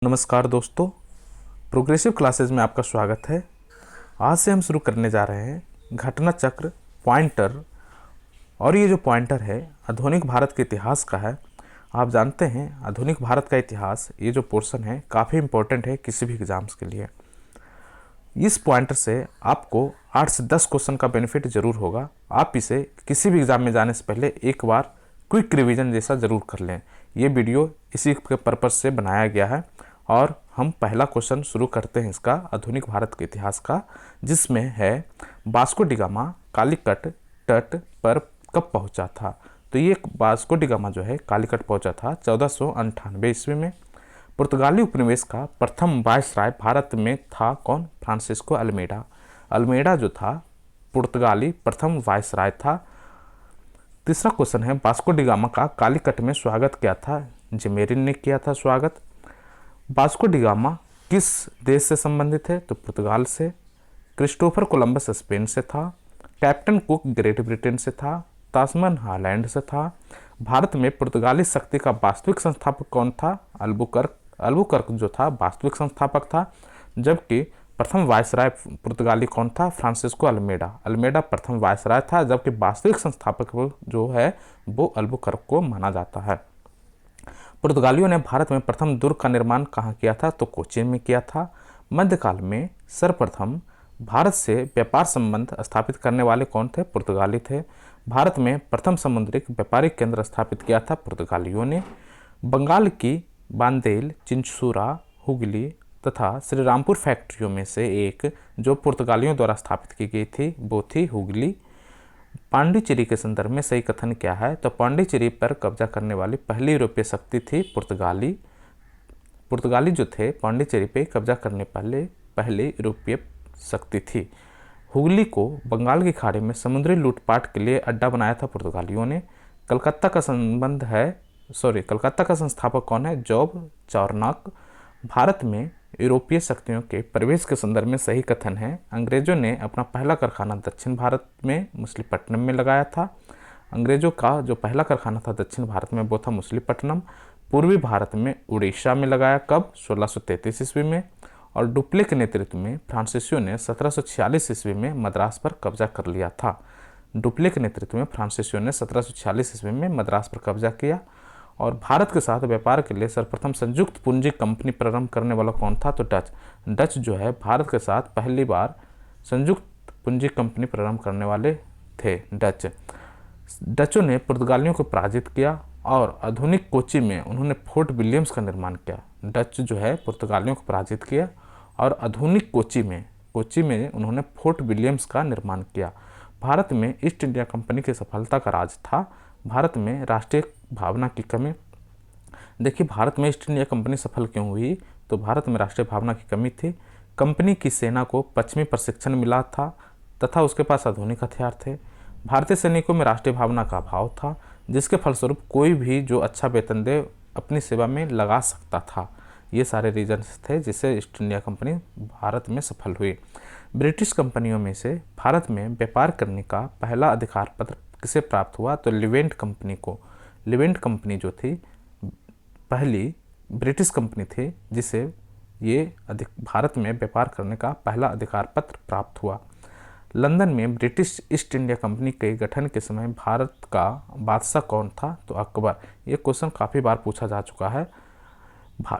नमस्कार दोस्तों, progressive classes में आपका स्वागत है। आज से हम शुरू करने जा रहे हैं घटना चक्र पॉइंटर। और ये जो पॉइंटर है आधुनिक भारत के इतिहास का है। आप जानते हैं आधुनिक भारत का इतिहास, ये जो पोर्शन है काफ़ी इम्पोर्टेंट है किसी भी एग्ज़ाम्स के लिए। इस पॉइंटर से आपको 8 से 10 क्वेश्चन का बेनिफिट ज़रूर होगा। आप इसे किसी भी एग्ज़ाम में जाने से पहले एक बार क्विक रिवीजन जैसा ज़रूर कर लें। ये वीडियो इसी के पर्पज़ से बनाया गया है। और हम पहला क्वेश्चन शुरू करते हैं इसका आधुनिक भारत के इतिहास का, जिसमें है वास्को डी गामा कालीकट तट पर कब पहुंचा था। तो ये वास्को डी गामा जो है कालीकट पहुंचा था 1498 ईस्वी में। पुर्तगाली उपनिवेश का प्रथम वायसराय भारत में था कौन? Francisco Almeida. अल्मेडा जो था पुर्तगाली प्रथम वायसराय था। तीसरा क्वेश्चन है वास्को डी गामा का कालीकट में स्वागत किया था? जिमेरिन ने किया था स्वागत। वास्को डी गामा किस देश से संबंधित है? तो पुर्तगाल से। क्रिस्टोफर कोलंबस स्पेन से था। कैप्टन कुक ग्रेट ब्रिटेन से था। तास्मन हॉलैंड से था। भारत में पुर्तगाली शक्ति का वास्तविक संस्थापक कौन था? अल्बुकर्क। अल्बुकर्क जो था वास्तविक संस्थापक था, जबकि प्रथम वायसराय पुर्तगाली कौन था? Francisco Almeida. अल्मेडा प्रथम वायसराय था, जबकि वास्तविक संस्थापक जो है वो अल्बुकर्क को माना जाता है। पुर्तगालियों ने भारत में प्रथम दुर्ग का निर्माण कहाँ किया था? तो कोचीन में किया था। मध्यकाल में सर्वप्रथम भारत से व्यापार संबंध स्थापित करने वाले कौन थे? पुर्तगाली थे। भारत में प्रथम समुद्रिक व्यापारिक केंद्र स्थापित किया था पुर्तगालियों ने। बंगाल की बांदेल, चिंचसूरा, हुगली तथा श्रीरामपुर फैक्ट्रियों में से एक जो पुर्तगालियों द्वारा स्थापित की गई थी वो थी हुगली। पांडिचेरी के संदर्भ में सही कथन क्या है? तो पांडिचेरी पर कब्जा करने वाली पहली यूरोपीय शक्ति थी पुर्तगाली। पुर्तगाली जो थे पांडिचेरी पे कब्जा करने पहले यूरोपीय शक्ति थी। हुगली को बंगाल की खाड़ी में समुद्री लूटपाट के लिए अड्डा बनाया था पुर्तगालियों ने। कलकत्ता का संस्थापक कौन है? जॉब चार्नक। भारत में यूरोपीय शक्तियों के प्रवेश के संदर्भ में सही कथन है अंग्रेजों ने अपना पहला कारखाना दक्षिण भारत में मछलीपट्टनम में लगाया था। अंग्रेजों का जो पहला कारखाना था दक्षिण भारत में वो था मछलीपट्टनम। पूर्वी भारत में उड़ीसा में लगाया कब? 1633 ईस्वी में। और डुप्ले के नेतृत्व में फ्रांसीसियों ने 1746 ईस्वी में मद्रास पर कब्जा कर लिया था। डुप्ले के नेतृत्व में फ्रांसीसियों ने 1746 ईस्वी में मद्रास पर कब्जा किया। और भारत के साथ व्यापार के लिए सर्वप्रथम संयुक्त पूंजी कंपनी प्रारंभ करने वाला कौन था? तो डच जो है भारत के साथ पहली बार संयुक्त पूंजी कंपनी प्रारंभ करने वाले थे डचों ने पुर्तगालियों को पराजित किया और आधुनिक कोची में उन्होंने फोर्ट विलियम्स का निर्माण किया। डच जो है पुर्तगालियों को पराजित किया और आधुनिक कोची में उन्होंने फोर्ट विलियम्स का निर्माण किया। भारत में ईस्ट इंडिया कंपनी की सफलता का राज था भारत में राष्ट्रीय भावना की कमी। देखिए भारत में ईस्ट इंडिया कंपनी सफल क्यों हुई? तो भारत में राष्ट्रीय भावना की कमी थी। कंपनी की सेना को पश्चिमी प्रशिक्षण मिला था तथा उसके पास आधुनिक हथियार थे। भारतीय सैनिकों में राष्ट्रीय भावना का अभाव था, जिसके फलस्वरूप कोई भी जो अच्छा वेतन दे अपनी सेवा में लगा सकता था। ये सारे रीजन्स थे जिससे ईस्ट इंडिया कंपनी भारत में सफल हुई। ब्रिटिश कंपनियों में से भारत में व्यापार करने का पहला अधिकार पत्र किसे प्राप्त हुआ? तो लिवेंट कंपनी को। लिवेंट कंपनी जो थी पहली ब्रिटिश कंपनी थी जिसे ये भारत में व्यापार करने का पहला अधिकार पत्र प्राप्त हुआ। लंदन में ब्रिटिश ईस्ट इंडिया कंपनी के गठन के समय भारत का बादशाह कौन था? तो अकबर। ये क्वेश्चन काफ़ी बार पूछा जा चुका है।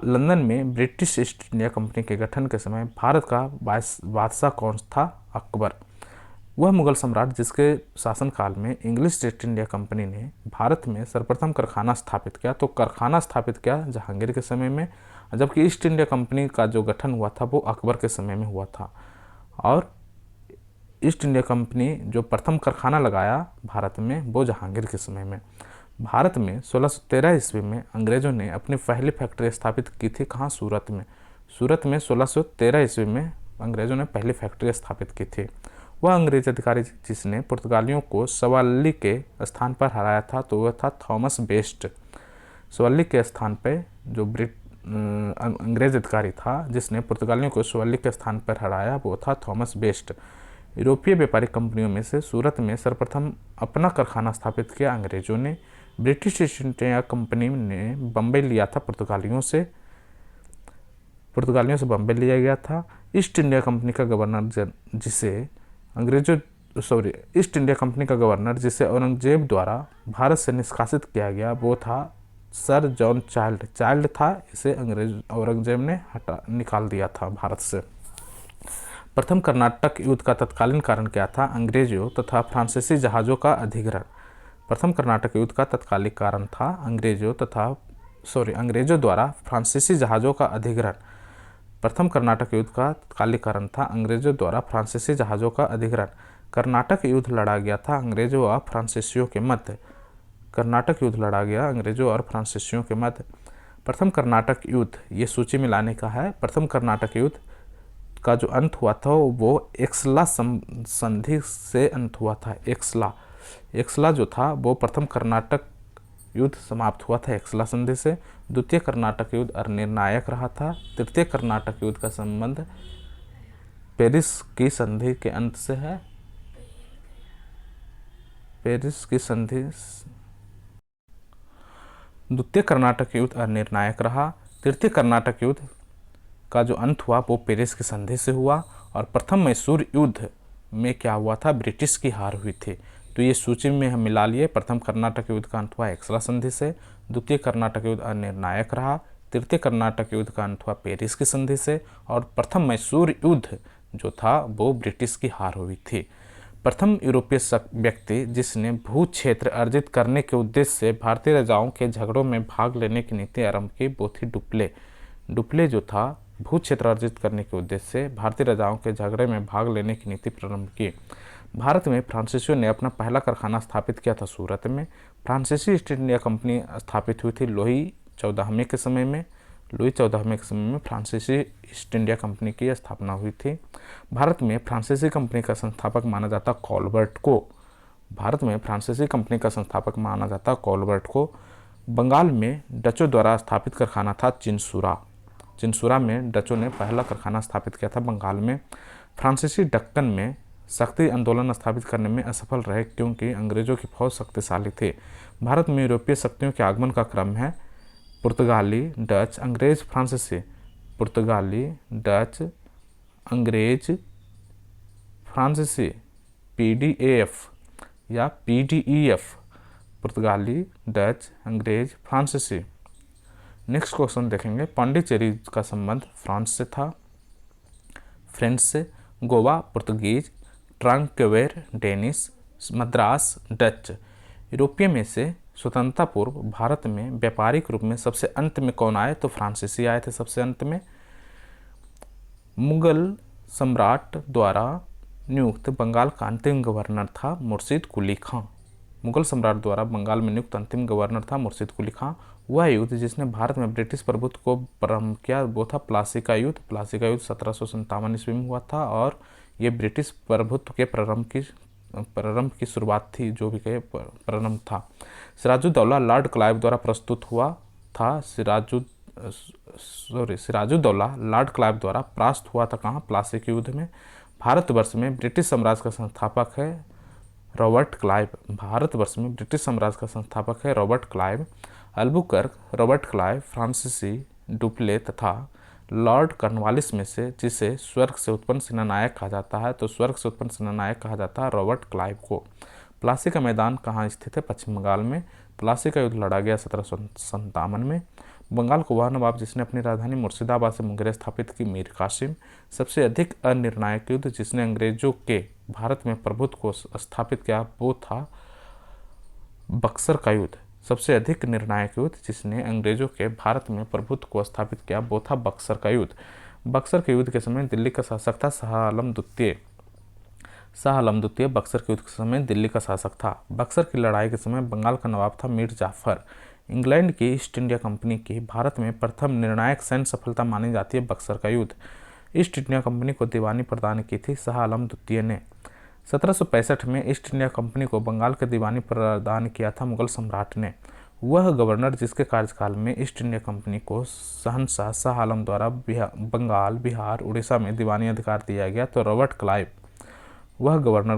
लंदन में ब्रिटिश ईस्ट इंडिया कंपनी के गठन के समय भारत का बादशाह कौन था? अकबर। वह मुगल सम्राट जिसके शासनकाल में इंग्लिश ईस्ट इंडिया कंपनी ने भारत में सर्वप्रथम कारखाना स्थापित किया। तो कारखाना स्थापित किया जहांगीर के समय में, जबकि ईस्ट इंडिया कंपनी का जो गठन हुआ था वो अकबर के समय में हुआ था। और ईस्ट इंडिया कंपनी जो प्रथम कारखाना लगाया भारत में वो जहांगीर के समय में। भारत में 1613 ईस्वी में अंग्रेजों ने अपनी पहली फैक्ट्री स्थापित की थी कहाँ? सूरत में। सूरत में 1613 ईस्वी में अंग्रेजों ने पहली फैक्ट्री स्थापित की थी। वह अंग्रेज अधिकारी जिसने पुर्तगालियों को सवाली के स्थान पर हराया था तो वह था थॉमस बेस्ट। सवाली के स्थान पर जो अंग्रेज अधिकारी था जिसने पुर्तगालियों को सवाली के स्थान पर हराया वो था थॉमस बेस्ट। यूरोपीय व्यापारिक कंपनियों में से सूरत में सर्वप्रथम अपना कारखाना स्थापित किया अंग्रेजों ने। ब्रिटिश ईस्ट इंडिया कंपनी ने बम्बई लिया था पुर्तगालियों से। पुर्तगालियों से बम्बई लिया गया था। ईस्ट इंडिया कंपनी का गवर्नर ईस्ट इंडिया कंपनी का गवर्नर जिसे औरंगजेब द्वारा भारत से निष्कासित किया गया वो था सर जॉन चाइल्ड था। इसे औरंगजेब ने निकाल दिया था भारत से। प्रथम कर्नाटक युद्ध का तत्कालीन कारण क्या था? अंग्रेजों तथा फ्रांसीसी जहाज़ों का अधिग्रहण। प्रथम कर्नाटक युद्ध का तत्कालिक कारण था अंग्रेजों द्वारा फ्रांसीसी जहाज़ों का अधिग्रहण। प्रथम कर्नाटक युद्ध का तत्कालिक कारण था अंग्रेजों द्वारा फ्रांसीसी जहाज़ों का अधिग्रहण। कर्नाटक युद्ध लड़ा गया था अंग्रेजों और फ्रांसीसियों के मध्य। कर्नाटक युद्ध लड़ा गया अंग्रेजों और फ्रांसीसियों के मध्य। प्रथम कर्नाटक युद्ध ये सूची में लाने का है। प्रथम कर्नाटक युद्ध का जो अंत हुआ था वो एक्सला संधि से अंत हुआ था। एक्सला जो था वो प्रथम कर्नाटक युद्ध समाप्त हुआ था एक्सला संधि से। द्वितीय कर्नाटक युद्ध अनिर्णायक रहा था। तृतीय कर्नाटक युद्ध का संबंध पेरिस की संधि के अंत से है। पेरिस की संधि। द्वितीय कर्नाटक युद्ध अनिर्णायक रहा। तृतीय कर्नाटक युद्ध का जो अंत हुआ वो पेरिस की संधि से हुआ। और प्रथम मैसूर युद्ध में क्या हुआ था? ब्रिटिश की हार हुई थी। तो ये सूची में हम मिला लिए। प्रथम कर्नाटक युद्ध का अंत हुआ एक्सला संधि से। द्वितीय कर्नाटक युद्ध अनिर्णायक रहा। तृतीय कर्नाटक युद्ध का अंत हुआ पेरिस की संधि से। और प्रथम मैसूर युद्ध जो था वो ब्रिटिश की हार हुई थी। प्रथम यूरोपीय व्यक्ति जिसने भू क्षेत्र अर्जित करने के उद्देश्य से भारतीय राजाओं के झगड़ों में भाग लेने की नीति आरंभ की वो थी डुप्ले जो था भू क्षेत्र अर्जित करने के उद्देश्य से भारतीय राजाओं के झगड़े में भाग लेने की नीति प्रारंभ की। भारत में फ्रांसीसियों ने अपना पहला कारखाना स्थापित किया था सूरत में। फ्रांसीसी ईस्ट इंडिया कंपनी स्थापित हुई थी लुई 14वें के समय में फ्रांसीसी ईस्ट इंडिया कंपनी की स्थापना हुई थी। भारत में फ्रांसीसी कंपनी का संस्थापक माना जाता कॉलबर्ट को। बंगाल में डचों द्वारा स्थापित कारखाना था चिंसुरा में डचों ने पहला कारखाना स्थापित किया था बंगाल में। फ्रांसीसी दक्कन में शक्ति आंदोलन स्थापित करने में असफल रहे क्योंकि अंग्रेजों की फौज शक्तिशाली थी। भारत में यूरोपीय शक्तियों के आगमन का क्रम है पुर्तगाली, डच, अंग्रेज, फ्रांसीसी। पुर्तगाली, डच, अंग्रेज, फ्रांसीसी, पीडीएफ या पीडीईएफ। पुर्तगाली, डच, अंग्रेज, फ्रांसीसी। नेक्स्ट क्वेश्चन देखेंगे। पांडिचेरी का संबंध फ्रांस से था, फ्रेंच से। Goa Portuguese, Tranquebar Danish, Madras Dutch. यूरोपीय में से स्वतंत्रता पूर्व भारत में व्यापारिक रूप में सबसे अंत में कौन आए? तो फ्रांसीसी आए थे सबसे अंत में। मुगल सम्राट द्वारा नियुक्त बंगाल का अंतिम गवर्नर था मुर्शिद कुली खां। मुगल सम्राट द्वारा बंगाल में नियुक्त अंतिम गवर्नर था मुर्शिद कुली खां। वह युद्ध जिसने भारत में ब्रिटिश प्रभुत्व को प्रारंभ किया वो था प्लासी का युद्ध 1757 ईस्वी में हुआ था। और ये ब्रिटिश प्रभुत्व के प्रारंभ की शुरुआत थी, जो भी कहे प्रारंभ था। सिराजुद्दौला लॉर्ड क्लाइव द्वारा प्रस्तुत हुआ था। सिराजुद्दौला लॉर्ड क्लाइव द्वारा परास्त हुआ था कहाँ? प्लासी के युद्ध में। भारतवर्ष में ब्रिटिश साम्राज्य का संस्थापक है Robert Clive. Albuquerque, Robert Clive, फ्रांसीसी, डुप्ले तथा लॉर्ड कॉर्नवालिस में से जिसे स्वर्ग से उत्पन्न सेनानायक कहा जाता है, तो स्वर्ग से उत्पन्न सेनानायक कहा जाता है रॉबर्ट क्लाइव को। प्लासी का मैदान कहाँ स्थित है? पश्चिम बंगाल में। प्लासी का युद्ध लड़ा गया 1757 में। बंगाल को वह नवाब जिसने अपनी राजधानी मुर्शिदाबाद से मुंगेर स्थापित की, मीर कासिम। सबसे अधिक अनिर्णायक युद्ध जिसने अंग्रेजों के भारत में प्रभुत्व को स्थापित किया वो था बक्सर का युद्ध। सबसे अधिक निर्णायक युद्ध जिसने अंग्रेजों के भारत में प्रभुत्व को स्थापित किया वो था बक्सर का युद्ध। बक्सर के युद्ध के समय दिल्ली का शासक था शाह आलम द्वितीय बक्सर के युद्ध के समय दिल्ली का शासक था। बक्सर की लड़ाई के समय बंगाल का नवाब था मीर जाफर। इंग्लैंड की ईस्ट इंडिया कंपनी की भारत में प्रथम निर्णायक सैन्य सफलता मानी जाती है बक्सर का युद्ध। ईस्ट इंडिया कंपनी को दीवानी प्रदान की थी शाह आलम द्वितीय ने। 1765 में ईस्ट इंडिया कंपनी को बंगाल के दीवानी प्रदान किया था मुगल सम्राट ने। वह गवर्नर जिसके कार्यकाल में ईस्ट इंडिया कंपनी को शहंशाह शाह आलम द्वारा बंगाल, बिहार, उड़ीसा में दीवानी अधिकार दिया गया, तो रॉबर्ट क्लाइव। वह गवर्नर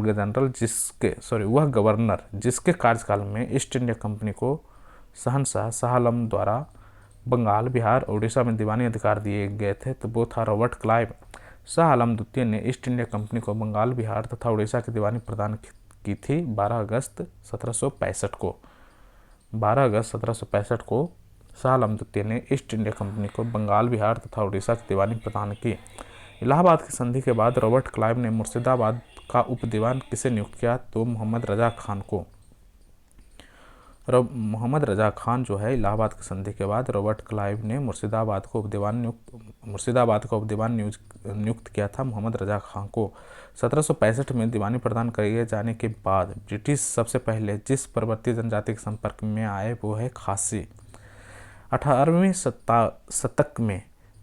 जिसके कार्यकाल में ईस्ट इंडिया कंपनी को शहंशाह शाह आलम द्वारा बंगाल, बिहार, उड़ीसा में दीवानी अधिकार दिए गए थे, तो वो था रॉबर्ट क्लाइव। शाह आलम द्वितीय ने ईस्ट इंडिया कंपनी को बंगाल, बिहार तथा उड़ीसा की दीवानी प्रदान की थी 12 अगस्त 1765 को। 12 अगस्त 1765 को शाह आलम द्वितीय ने ईस्ट इंडिया कंपनी को बंगाल, बिहार तथा उड़ीसा की दीवानी प्रदान की। इलाहाबाद की संधि के बाद रॉबर्ट क्लाइव ने मुर्शिदाबाद का उप दीवान किसे नियुक्त किया, तो मोहम्मद रजा खान को। मोहम्मद रजा खान जो है, इलाहाबाद की संधि के बाद रॉबर्ट क्लाइव ने मुर्शिदाबाद का उप दीवान नियुक्त किया था मोहम्मद रजा खान को। 1765 में दीवानी प्रदान किए जाने के बाद ब्रिटिश सबसे पहले जिस पर्वतीय जनजाति के संपर्क में आए वो है खासी। 18वीं शतक में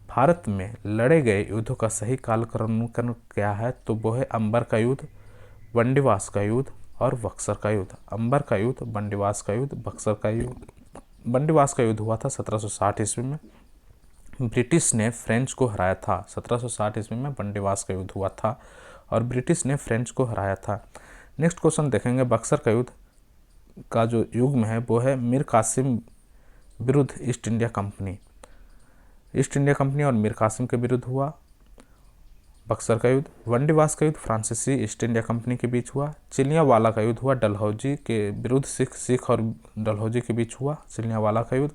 भारत में लड़े गए युद्धों का सही कालक्रम क्या है, तो वो है अंबर का युद्ध, बंडीवास का युद्ध और बक्सर का युद्ध। अंबर का युद्ध, बंडीवास का युद्ध, बक्सर का युद्ध। बंडीवास का युद्ध हुआ था 1760 ईस्वी में, ब्रिटिश ने फ्रेंच को हराया था। 1760 ईस्वी में बंडीवास का युद्ध हुआ था और ब्रिटिश ने फ्रेंच को हराया था। नेक्स्ट क्वेश्चन देखेंगे, बक्सर का युद्ध का जो युग्म है वो है मीर कासिम विरुद्ध east India company. East India company और मीर कासिम के विरुद्ध हुआ बक्सर का युद्ध। वंडीवास का युद्ध फ्रांसीसी ईस्ट इंडिया कंपनी के बीच हुआ। चिलियावाला का युद्ध हुआ डलहौजी के विरुद्ध सिख और डलहौजी के बीच हुआ चिलियावाला का युद्ध।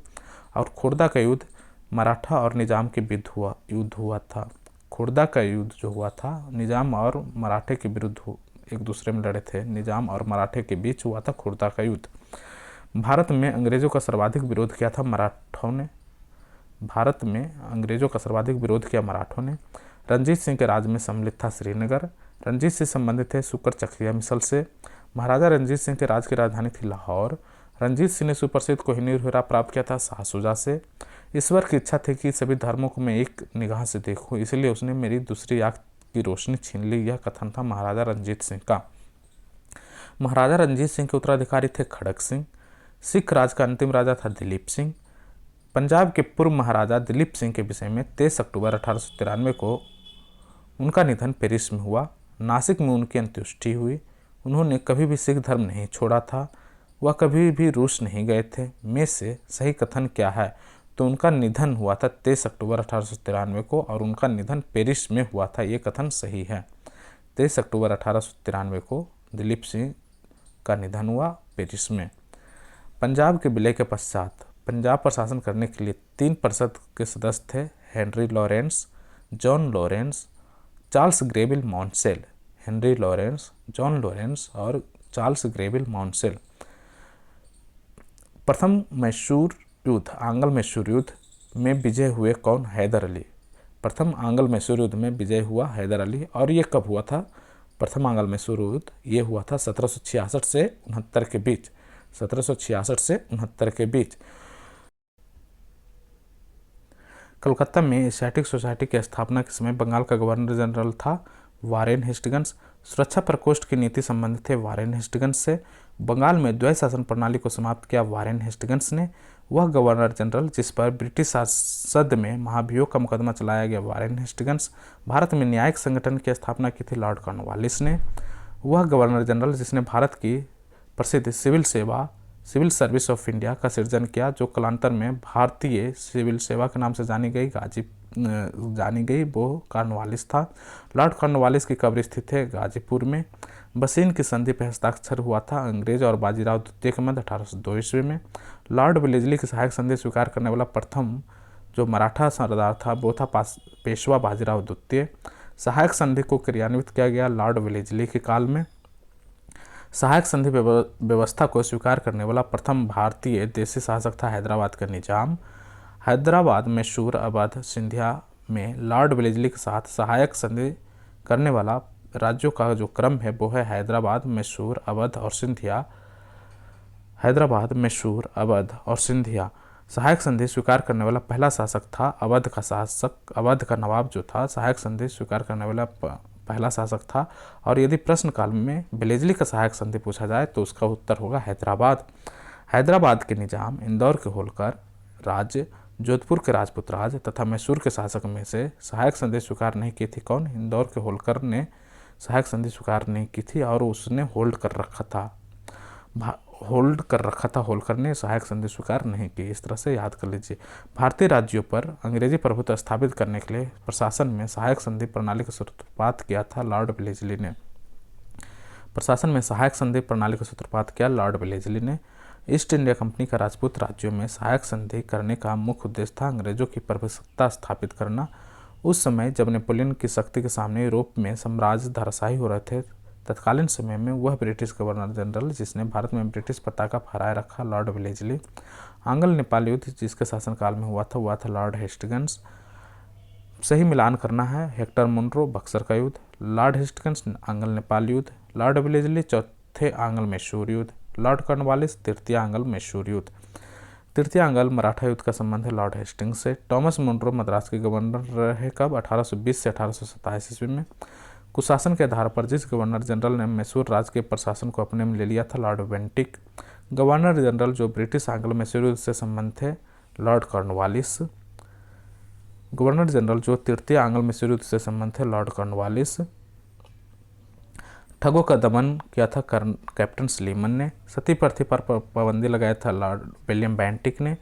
और खुर्दा का युद्ध मराठा और निजाम के युद्ध हुआ था। खुर्दा का युद्ध जो हुआ था निजाम और मराठे के विरुद्ध एक दूसरे में लड़े थे, निजाम और मराठे के बीच हुआ था खुर्दा का युद्ध। भारत में अंग्रेजों का सर्वाधिक विरोध किया था मराठों ने। भारत में अंग्रेजों का सर्वाधिक विरोध किया मराठों ने। रंजीत सिंह के राज में सम्मिलित था श्रीनगर। रंजीत से संबंधित थे शुक्र चक्रिया मिसल से। महाराजा रंजीत सिंह के राज की राजधानी थी लाहौर। रंजीत सिंह ने सुप्रसिद्ध कोहिनूर हीरा प्राप्त किया था शाह शुजा से। ईश्वर की इच्छा थी कि सभी धर्मों को मैं एक निगाह से देखूं, इसलिए उसने मेरी दूसरी आंख की रोशनी छीन ली। यह कथन था महाराजा रंजीत सिंह का। महाराजा रंजीत सिंह के उत्तराधिकारी थे खड़क सिंह। सिख राज का अंतिम राजा था दिलीप सिंह। पंजाब के पूर्व महाराजा दिलीप सिंह के विषय में 23 अक्टूबर 1893 को उनका निधन पेरिस में हुआ। नासिक में उनकी अंत्येष्टि हुई। उन्होंने कभी भी सिख धर्म नहीं छोड़ा था, वह कभी भी रूस नहीं गए थे। में से सही कथन क्या है, तो उनका निधन हुआ था 23 अक्टूबर 1893 को और उनका निधन पेरिस में हुआ था, ये कथन सही है। 23 अक्टूबर 1893 को दिलीप सिंह का निधन हुआ पेरिस में। पंजाब के विलय के पश्चात पंजाब पर शासन करने के लिए 3 परिषद के सदस्य थे, Henry Lawrence, John Lawrence, Charles Greville Mansel. Henry Lawrence, John Lawrence और चार्ल्स ग्रेविल माउंटसेल। प्रथम मैसूर युद्ध, आंग्ल मैसूर युद्ध में विजय हुए कौन? हैदर अली। प्रथम आंग्ल मैसूर युद्ध में विजय हुआ हैदर अली। और ये कब हुआ था? प्रथम आंग्ल मैसूर युद्ध ये हुआ था 1766 से 69 के बीच। 1766 से 69 के बीच। कलकत्ता में एशियाटिक सोसाइटी की स्थापना के समय बंगाल का गवर्नर जनरल था वारेन हेस्टिंग्स। सुरक्षा प्रकोष्ठ की नीति संबंधित थे वारेन हेस्टिंग्स से। बंगाल में द्वैत शासन प्रणाली को समाप्त किया वारेन हेस्टिंग्स ने। वह गवर्नर जनरल जिस पर ब्रिटिश संसद में महाभियोग का मुकदमा चलाया गया वारेन हेस्टिंग्स। भारत में न्यायिक संगठन की स्थापना की थी लॉर्ड कॉर्नवालिस ने। वह गवर्नर जनरल जिसने भारत की प्रसिद्ध सिविल सर्विस ऑफ इंडिया का सृजन किया, जो कालांतर में भारतीय सिविल सेवा के नाम से जानी गई, वो कॉर्नवालिस था। लॉर्ड कॉर्नवालिस की कब्र स्थित है गाजीपुर में। बसीन की संधि पर हस्ताक्षर हुआ था अंग्रेज और बाजीराव द्वितीय के मध्य 1802 ईस्वी में। लॉर्ड वेलेस्ली की सहायक संधि स्वीकार करने वाला प्रथम जो मराठा सरदार था वो था पेशवा बाजीराव द्वितीय। सहायक संधि को क्रियान्वित किया गया लॉर्ड वेलेस्ली के काल में। सहायक संधि व्यवस्था को स्वीकार करने वाला प्रथम भारतीय देशी शासक था हैदराबाद का निजाम। हैदराबाद, मैसूर, अवध, सिंधिया में लॉर्ड वेलेस्ली के साथ सहायक संधि करने वाला राज्यों का जो क्रम है वो है हैदराबाद, मैसूर, अवध और सिंधिया। हैदराबाद, मैसूर, अवध और सिंधिया। सहायक संधि स्वीकार करने वाला पहला शासक था अवध का नवाब जो था सहायक संधि स्वीकार करने वाला पहला शासक था। और यदि प्रश्न काल में वेलेस्ली का सहायक संधि पूछा जाए तो उसका उत्तर होगा हैदराबाद। हैदराबाद के निजाम, इंदौर के होलकर राज्य, जोधपुर के राजपूत राज तथा मैसूर के शासक में से सहायक संधि स्वीकार नहीं की थी कौन? इंदौर के होलकर ने सहायक संधि स्वीकार नहीं की थी और उसने होल्ड कर रखा था। होल्ड कर रखा था होल्कर ने सहायक संधि स्वीकार नहीं की। इस तरह से याद कर लीजिए। भारतीय राज्यों पर अंग्रेजी प्रभुत्व स्थापित करने के लिए प्रशासन में सहायक संधि प्रणाली का सूत्रपात किया था लॉर्ड वेलेस्ली ने। प्रशासन में सहायक संधि प्रणाली का सूत्रपात किया लॉर्ड वेलेस्ली ने। ईस्ट इंडिया कंपनी का राजपूत राज्यों में सहायक संधि करने का मुख्य उद्देश्य था अंग्रेजों की प्रभुसत्ता स्थापित करना। उस समय जब नेपोलियन की शक्ति के सामने यूरोप में साम्राज्य धराशायी हो रहे थे, तत्कालीन समय में वह ब्रिटिश गवर्नर जनरल जिसने भारत में ब्रिटिश पताका फहराए रखा लॉर्ड वेलेस्ली। आंग्ल नेपाल युद्ध जिसके शासनकाल में हुआ था लॉर्ड हेस्टिंग्स। सही मिलान करना है। हेक्टर मुनरो बक्सर का युद्ध, लॉर्ड हेस्टिंग्स आंग्ल नेपाल युद्ध, लॉर्ड वेलेस्ली चौथे आंग्ल मैसूर युद्ध, लॉर्ड कॉर्नवालिस तृतीय आंग्ल मैसूर युद्ध। तृतीय आंग्ल मराठा युद्ध का संबंध है लॉर्ड हेस्टिंग्स से। टॉमस मुनरो मद्रास के गवर्नर रहे कब? 1820 से 1827 ईस्वी में। कुशासन के आधार पर जिस गवर्नर जनरल ने मैसूर राज्य के प्रशासन को अपने में ले लिया था लॉर्ड बेंटिक। गवर्नर जनरल जो ब्रिटिश आंग्ल मैसूर युद्ध से संबंध थे लॉर्ड कॉर्नवालिस। गवर्नर जनरल जो तृतीय आंग्ल मैसूर युद्ध से संबंध थे लॉर्ड कॉर्नवालिस। ठगों का दमन किया था कैप्टन स्लीमन ने। सती प्रथा पर पाबंदी लगाया था लॉर्ड विलियम बेंटिक ने।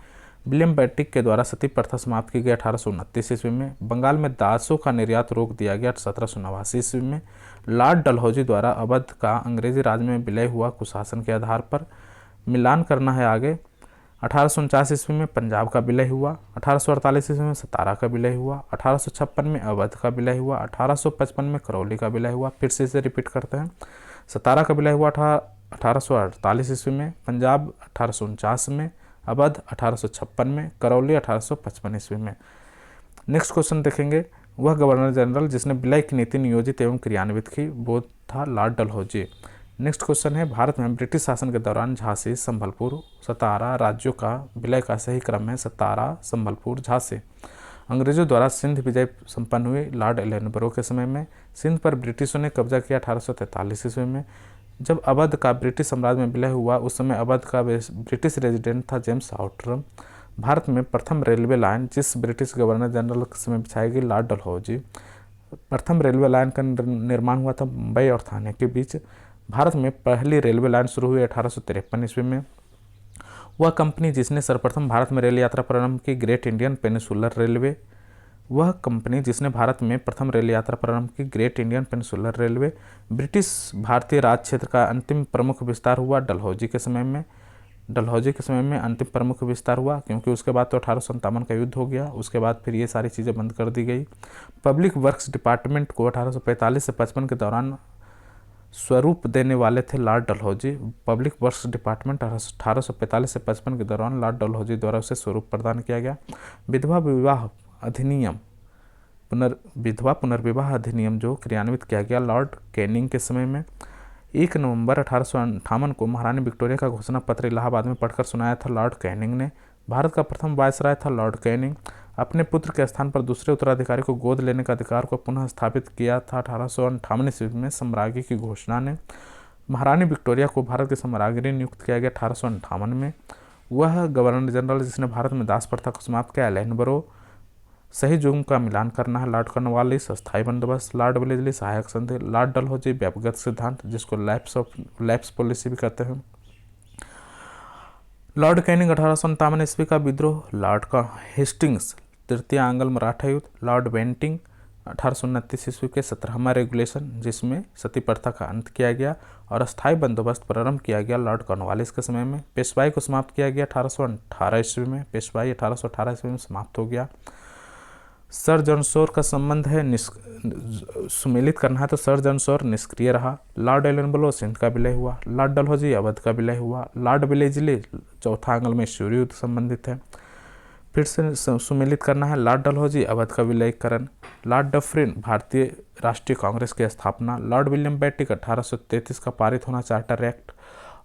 विलियम बेंटिक के द्वारा सती प्रथा समाप्त की गई 1829 ईस्वी में। बंगाल में दासों का निर्यात रोक दिया गया 1789 ईस्वी में। लॉर्ड डलहौजी द्वारा अवध का अंग्रेजी राज में विलय हुआ कुशासन के आधार पर। मिलान करना है आगे। 1849 ईस्वी में पंजाब का विलय हुआ। 1848 ईस्वी में सतारा का विलय हुआ। 1856 में अवध का विलय हुआ। 1855 में करौली का विलय हुआ। फिर से इसे रिपीट करते हैं। सतारा का विलय हुआ 1848 ईस्वी में, पंजाब 1849 में, अवध 1856 में, करौली 1855 ईस्वी में। नेक्स्ट क्वेश्चन देखेंगे। वह गवर्नर जनरल जिसने विलय की नीति नियोजित एवं क्रियान्वित की वो था लॉर्ड डलहौजी। नेक्स्ट क्वेश्चन है। भारत में ब्रिटिश शासन के दौरान झांसी, संबलपुर, सतारा राज्यों का विलय का सही क्रम है सतारा, संबलपुर, झांसी। अंग्रेजों द्वारा सिंध विजय संपन्न हुई लॉर्ड एलनबरो के समय में। सिंध पर ब्रिटिशों ने कब्जा किया 1843 ईस्वी में। जब अवध का ब्रिटिश साम्राज्य में विलय हुआ उस समय अवध का ब्रिटिश रेजिडेंट था जेम्स आउटरम। भारत में प्रथम रेलवे लाइन जिस ब्रिटिश गवर्नर जनरल के समय बिछाई गई लॉर्ड डलहौजी। प्रथम रेलवे लाइन का निर्माण हुआ था मुंबई और थाने के बीच। भारत में पहली रेलवे लाइन शुरू हुई 1853 ईस्वी में। वह कंपनी जिसने सर्वप्रथम भारत में रेल यात्रा प्रारंभ की ग्रेट इंडियन पेनिसुलर रेलवे। वह कंपनी जिसने भारत में प्रथम रेल यात्रा प्रारंभ की great Indian peninsular railway. British भारतीय राज क्षेत्र का अंतिम प्रमुख विस्तार हुआ डलहौजी के समय में। डलहौजी के समय में अंतिम प्रमुख विस्तार हुआ क्योंकि उसके बाद तो 1857 का युद्ध हो गया। उसके बाद फिर ये सारी चीज़ें बंद कर दी गई। पब्लिक वर्क्स डिपार्टमेंट को 1845 से 55 के दौरान स्वरूप देने वाले थे Lord Dalhousie. Public works department 1845 से 55 के दौरान लॉर्ड डलहौजी द्वारा उसे स्वरूप प्रदान किया गया। विधवा विवाह अधिनियम विधवा पुनर्विवाह अधिनियम जो क्रियान्वित किया गया लॉर्ड कैनिंग के समय में। 1 नवंबर 1858 को महारानी विक्टोरिया का घोषणा पत्र इलाहाबाद में पढ़कर सुनाया था लॉर्ड कैनिंग ने। भारत का प्रथम वायसराय था लॉर्ड कैनिंग। अपने पुत्र के स्थान पर दूसरे उत्तराधिकारी को गोद लेने का अधिकार को पुनः स्थापित किया था 1858 ईस्वी में सम्राज्ञी की घोषणा ने। महारानी विक्टोरिया को भारत के सम्राज्ञी नियुक्त किया गया 1858 में। वह गवर्नर जनरल जिसने भारत में दास प्रथा को समाप्त किया एलेनबरो। सही जुर्म का मिलान करना है। लॉर्ड कॉर्नवालिस अस्थायी बंदोबस्त, लॉर्ड वेलेस्ली सहायक संधि, लॉर्ड डलहौजी व्यक्तिगत सिद्धांत जिसको लैप्स पॉलिसी भी कहते हैं। लॉर्ड कैनिंग 1857 ईस्वी का विद्रोह, लॉर्ड हेस्टिंग्स तृतीय आंग्ल मराठा युद्ध, लॉर्ड बेंटिंग 1829 ईस्वी के 17वां रेगुलेशन जिसमें सती प्रथा का अंत किया गया और अस्थायी बंदोबस्त प्रारंभ किया गया लॉर्ड कॉर्नवालिस के समय में। पेशवाई को समाप्त किया गया 1818 ईस्वी में। पेशवाई 1818 ईस्वी में समाप्त हो गया। सर जॉन शोर का संबंध है सुमेलित करना है तो सर जॉन शोर निष्क्रिय रहा। लॉर्ड एलनबरो सिंध का विलय हुआ। लॉर्ड डलहौजी अवध का विलय हुआ। लॉर्ड वेलेस्ली चौथा आंग्ल में मैसूर युद्ध संबंधित है। फिर से सुमेलित करना है। लॉर्ड डलहौजी अवध का विलयीकरण। लॉर्ड डफरिन भारतीय राष्ट्रीय कांग्रेस की स्थापना। लॉर्ड विलियम बेंटिक 1833 का पारित होना चार्टर एक्ट।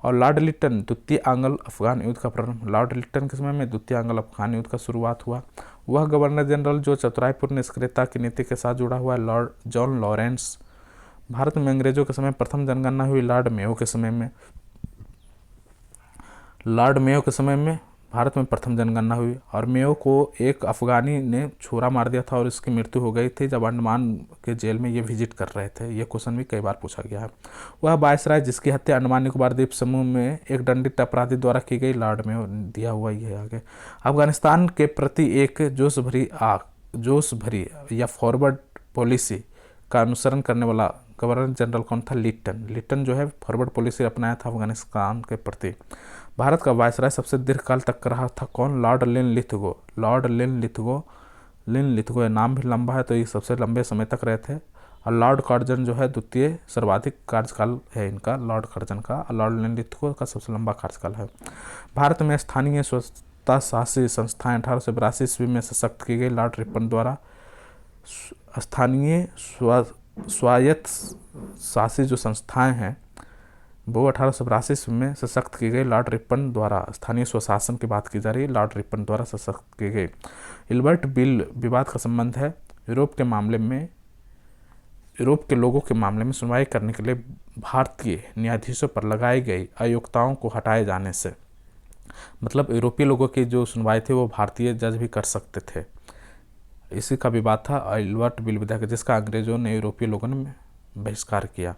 और लॉर्ड लिटन द्वितीय आंग्ल अफगान युद्ध का प्रारंभ। लॉर्ड लिटन के समय में द्वितीय आंग्ल अफगान युद्ध का शुरुआत हुआ। वह गवर्नर जनरल जो चतुराईपूर्ण निष्क्रियता की नीति के साथ जुड़ा हुआ है लॉर्ड जॉन लॉरेंस। भारत में अंग्रेजों के समय प्रथम जनगणना हुई लॉर्ड मेयो के समय में। लॉर्ड मेयो के समय में भारत में प्रथम जनगणना हुई और मेयो को एक अफगानी ने छुरा मार दिया था और इसकी मृत्यु हो गई थी जब अंडमान के जेल में ये विजिट कर रहे थे। ये क्वेश्चन भी कई बार पूछा गया है। वह वायसराय जिसकी हत्या अंडमान निकोबार द्वीप समूह में एक दंडित अपराधी द्वारा की गई, लॉर्ड मेयो दिया हुआ ये आगे। अफगानिस्तान के प्रति एक जोश भरी या फॉरवर्ड पॉलिसी का अनुसरण करने वाला गवर्नर जनरल कौन था? लिटन जो है फॉरवर्ड पॉलिसी अपनाया था अफगानिस्तान के प्रति। भारत का वायसराय सबसे दीर्घकाल तक रहा था कौन? लॉर्ड लिनलिथगो ये नाम भी लंबा है तो ये सबसे लंबे समय तक रहे थे। और लॉर्ड कर्जन जो है द्वितीय सर्वाधिक कार्यकाल है इनका, लॉर्ड कर्जन का। और लॉर्ड लिनलिथगो का सबसे लंबा कार्यकाल है। भारत में स्थानीय स्वतंत्रता शासी संस्थाएं 1882 ईस्वी में सशक्त की गई लॉर्ड रिपन द्वारा। स्थानीय स्वायत्त शासी जो संस्थाएं हैं वो 1882 ईस्वी में सशक्त की गई लॉर्ड रिपन द्वारा। स्थानीय स्वशासन की बात की जा रही है, लॉर्ड रिपन द्वारा सशक्त की गई। इल्बर्ट बिल विवाद का संबंध है यूरोप के लोगों के मामले में सुनवाई करने के लिए भारतीय न्यायाधीशों पर लगाई गई अयोग्यताओं को हटाए जाने से। मतलब यूरोपीय लोगों की जो सुनवाई थी वो भारतीय जज भी कर सकते थे, इसी का विवाद था इल्बर्ट बिल विधेयक, जिसका अंग्रेजों ने यूरोपीय लोगों ने बहिष्कार किया।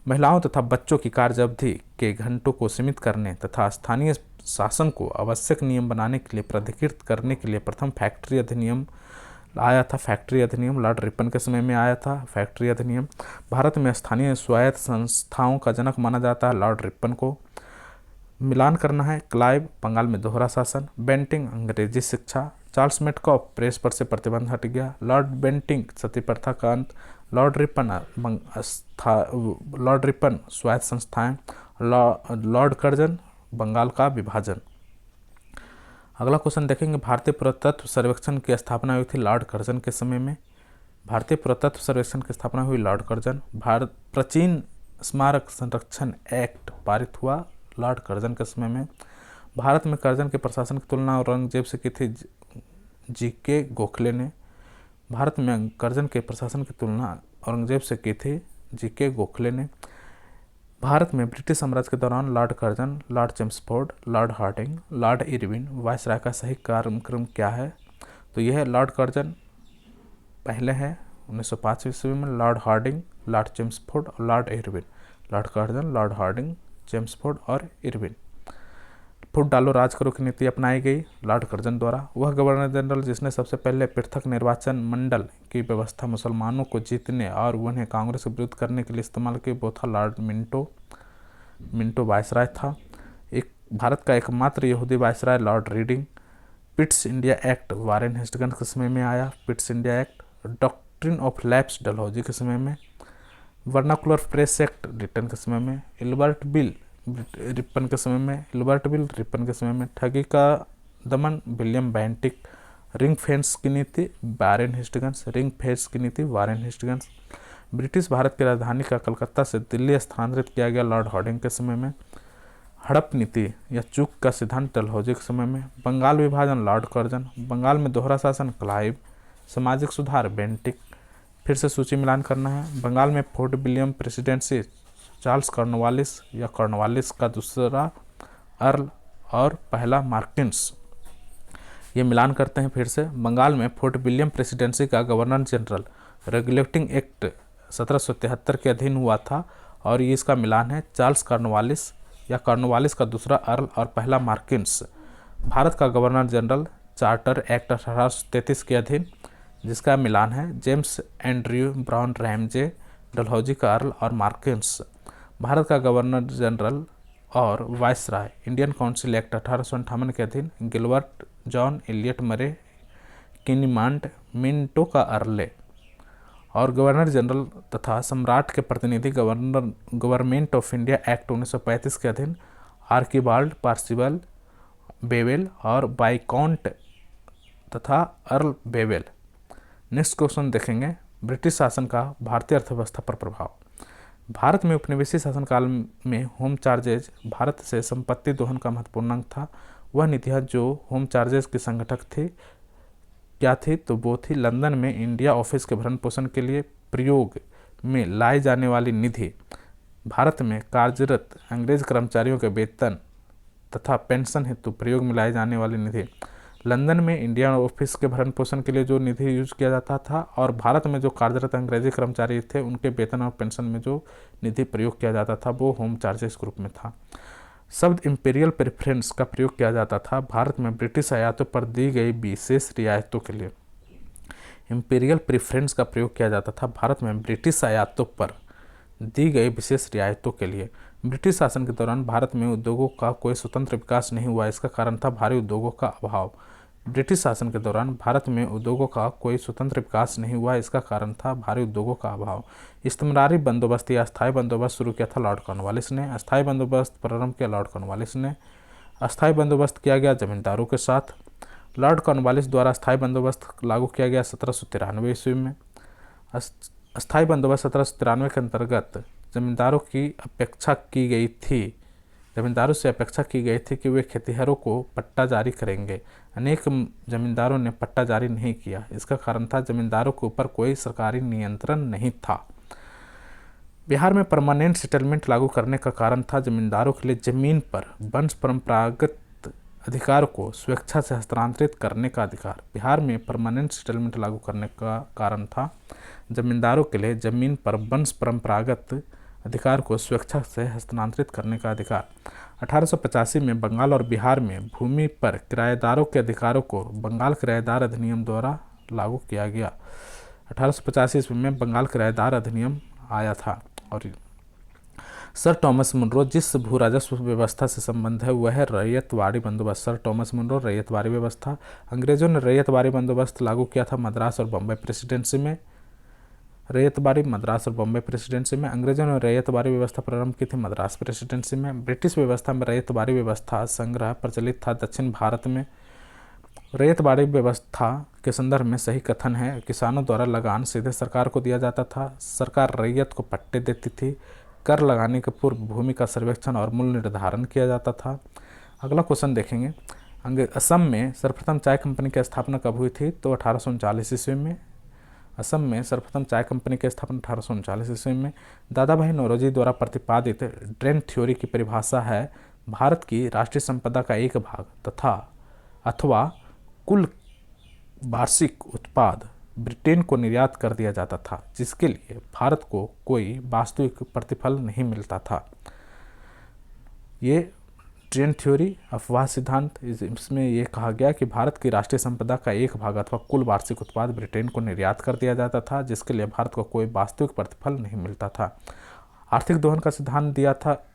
महिलाओं तथा बच्चों की कार्य अवधि के घंटों को सीमित करने तथा स्थानीय शासन को आवश्यक नियम बनाने के लिए प्राधिकृत करने के लिए प्रथम फैक्ट्री अधिनियम आया था। फैक्ट्री अधिनियम लॉर्ड रिपन के समय में आया था। फैक्ट्री अधिनियम भारत में स्थानीय स्वायत्त संस्थाओं का जनक माना जाता है लॉर्ड रिपन को। मिलान करना है, क्लाइव बंगाल में दोहरा शासन, बेंटिंग अंग्रेजी शिक्षा, चार्ल्स मेटकॉफ प्रेस पर से प्रतिबंध हट गया, लॉर्ड बेंटिंग सती प्रथा का अंत, लॉर्ड रिपन स्वायत्त संस्थाएं, लॉर्ड कर्जन बंगाल का विभाजन। अगला क्वेश्चन देखेंगे, भारतीय पुरातत्व सर्वेक्षण की स्थापना हुई थी लॉर्ड कर्जन के समय में। भारतीय पुरातत्व सर्वेक्षण की स्थापना हुई लॉर्ड कर्जन। भारत प्राचीन स्मारक संरक्षण एक्ट पारित हुआ लॉर्ड कर्जन के समय में। भारत में कर्जन के प्रशासन की तुलना औरंगजेब से की थी जीके गोखले ने। भारत में कर्जन के प्रशासन की तुलना औरंगजेब से की थी जीके गोखले ने। भारत में ब्रिटिश साम्राज्य के दौरान lord Curzon, lord Chelmsford, lord Hardinge, lord Irwin viceroy का सही कार्यक्रम क्या है? तो यह है लॉर्ड कर्जन पहले है 1905 ईस्वी में, लॉर्ड हार्डिंग, लॉर्ड चेम्सफोर्ड और lord Irwin. Lord Curzon, lord Hardinge, Chelmsford और इरविन। फुट डालो राज करो की नीति अपनाई गई लॉर्ड कर्जन द्वारा। वह गवर्नर जनरल जिसने सबसे पहले पृथक निर्वाचन मंडल की व्यवस्था मुसलमानों को जीतने और उन्हें कांग्रेस के विरुद्ध करने के लिए इस्तेमाल की, वो था लॉर्ड मिंटो वायसराय था। एक भारत का एकमात्र यहूदी viceroy Lord reading. Pitt's India act Warren Hastings के समय में आया। Pitt's India act. Doctrine of lapse Dalhousie के समय में। वर्नाकुलर प्रेस एक्ट लिटन के समय में। इल्बर्ट बिल रिपन के समय में। ठगी का दमन विलियम बेंटिक। रिंग फेंस की नीति वारेन हेस्टिंग्स। ब्रिटिश भारत की राजधानी का कलकत्ता से दिल्ली स्थानांतरित किया गया लॉर्ड हार्डिंग के समय में। हड़प नीति या चूक का सिद्धांत डलहौजी के समय में। बंगाल विभाजन लॉर्ड कर्जन। बंगाल में दोहरा शासन क्लाइव। सामाजिक सुधार बेंटिक। फिर से सूची मिलान करना है। बंगाल में fort William presidency Charles Cornwallis का दूसरा अर्ल और पहला मार्किन्स। ये मिलान करते हैं फिर से। बंगाल में फोर्ट विलियम प्रेसिडेंसी का गवर्नर जनरल रेगुलेटिंग एक्ट 1773 के अधीन हुआ था और ये इसका मिलान है चार्ल्स कॉर्नवालिस का दूसरा अर्ल और पहला मार्किन्स। भारत का गवर्नर जनरल चार्टर एक्ट 1833 के अधीन, जिसका मिलान है James Andrew brown Ramsay, Dalhousie का अर्ल और मार्किन्स। भारत का गवर्नर जनरल और वायसराय इंडियन काउंसिल एक्ट 1858 के अधीन, गिलबर्ट जॉन एलियट मरे, किनीमांड मिंटो का अर्ले। और गवर्नर जनरल तथा सम्राट के प्रतिनिधि गवर्नमेंट ऑफ इंडिया एक्ट 1935 के अधीन, आर्किबाल्ड पार्सिबल बेवेल और बाइकॉन्ट तथा अर्ल बेवेल। नेक्स्ट क्वेश्चन देखेंगे, ब्रिटिश शासन का भारतीय अर्थव्यवस्था पर प्रभाव। भारत में उपनिवेशी शासनकाल में होम चार्जेज भारत से संपत्ति दोहन का महत्वपूर्ण अंग था। वह नीतियाँ जो होम चार्जेज की संगठक थी क्या थी? तो वो थी लंदन में इंडिया ऑफिस के भरण पोषण के लिए प्रयोग में लाई जाने वाली निधि, भारत में कार्यरत अंग्रेज कर्मचारियों के वेतन तथा पेंशन हेतु प्रयोग में लाई जाने वाली निधि, लंदन में इंडिया ऑफिस के भरण पोषण के लिए जो निधि यूज किया जाता था, और भारत में जो कार्यरत अंग्रेजी कर्मचारी थे उनके वेतन और पेंशन में जो निधि प्रयोग किया जाता था वो होम चार्जेस के रूप में था। शब्द इंपीरियल प्रेफरेंस का प्रयोग किया जाता था भारत में ब्रिटिश आयातों पर दी गई विशेष रियायतों के लिए। इंपीरियल प्रेफरेंस का प्रयोग किया जाता था भारत में ब्रिटिश आयातों पर दी गई विशेष रियायतों के लिए। ब्रिटिश शासन के दौरान भारत में उद्योगों का कोई स्वतंत्र विकास नहीं हुआ, इसका कारण था भारी उद्योगों का अभाव। ब्रिटिश शासन के दौरान भारत में उद्योगों का कोई स्वतंत्र विकास नहीं हुआ, इसका कारण था भारी उद्योगों का अभाव। इस्तेमारी बंदोबस्त या अस्थायी बंदोबस्त शुरू किया था लॉर्ड कॉर्नवालिस ने। अस्थायी बंदोबस्त प्रारंभ किया लॉर्ड कॉर्नवालिस ने। अस्थायी बंदोबस्त किया गया जमींदारों के साथ। लॉर्ड कॉर्नवालिस द्वारा अस्थायी बंदोबस्त लागू किया गया 1793 ईस्वी में। अस्थायी बंदोबस्त 1793 के अंतर्गत जमींदारों से अपेक्षा की गई थी कि वे खेतिहरों को पट्टा जारी करेंगे। अनेक जमींदारों ने पट्टा जारी नहीं किया, इसका कारण था जमींदारों के ऊपर कोई सरकारी नियंत्रण नहीं था। बिहार में परमानेंट सेटलमेंट लागू करने का कारण था जमींदारों के लिए जमीन पर वंश परंपरागत अधिकार को स्वेच्छा से हस्तांतरित करने का अधिकार। बिहार में परमानेंट सेटलमेंट लागू करने का कारण था जमींदारों के लिए जमीन पर वंश परंपरागत अधिकार को स्वेच्छा से हस्तांतरित करने का अधिकार। 1885 में बंगाल और बिहार में भूमि पर किराएदारों के अधिकारों को बंगाल किराएदार अधिनियम द्वारा लागू किया गया। 1885 ईस्वी में बंगाल किराएदार अधिनियम आया था। और सर टॉमस मुनरो जिस भू राजस्व व्यवस्था से संबंध है वह है रैयतवाड़ी बंदोबस्त। सर टॉमस मुनरो रैयतवाड़ी व्यवस्था। अंग्रेजों ने रैयतवाड़ी बंदोबस्त लागू किया था मद्रास और बम्बई प्रेसिडेंसी में। अंग्रेजों ने रैयतवाड़ी व्यवस्था प्रारंभ की थी मद्रास प्रेसिडेंसी में। ब्रिटिश व्यवस्था में रैयतवाड़ी व्यवस्था संग्रह प्रचलित था दक्षिण भारत में। रैयतवाड़ी व्यवस्था के संदर्भ में सही कथन है किसानों द्वारा लगान सीधे सरकार को दिया जाता था। सरकार रैयत को पट्टे देती थी। कर लगाने के पूर्व भूमि का सर्वेक्षण और मूल्य निर्धारण किया जाता था। अगला क्वेश्चन देखेंगे। असम में सर्वप्रथम चाय कंपनी की स्थापना कब हुई थी? तो 1839 ईस्वी में। असम में सर्वप्रथम चाय कंपनी की स्थापना 1839 ईस्वी में। दादा भाई नौरोजी द्वारा प्रतिपादित ड्रेन थ्योरी की परिभाषा है भारत की राष्ट्रीय संपदा का एक भाग तथा अथवा कुल वार्षिक उत्पाद ब्रिटेन को निर्यात कर दिया जाता था, जिसके लिए भारत को कोई वास्तविक प्रतिफल नहीं मिलता था। ये ट्रेन थ्योरी अफवाह सिद्धांत, इसमें यह कहा गया कि भारत की राष्ट्रीय संपदा का एक भाग अथवा कुल वार्षिक उत्पाद ब्रिटेन को निर्यात कर दिया जाता था, जिसके लिए भारत को कोई वास्तविक प्रतिफल नहीं मिलता था। आर्थिक दोहन का सिद्धांत दिया था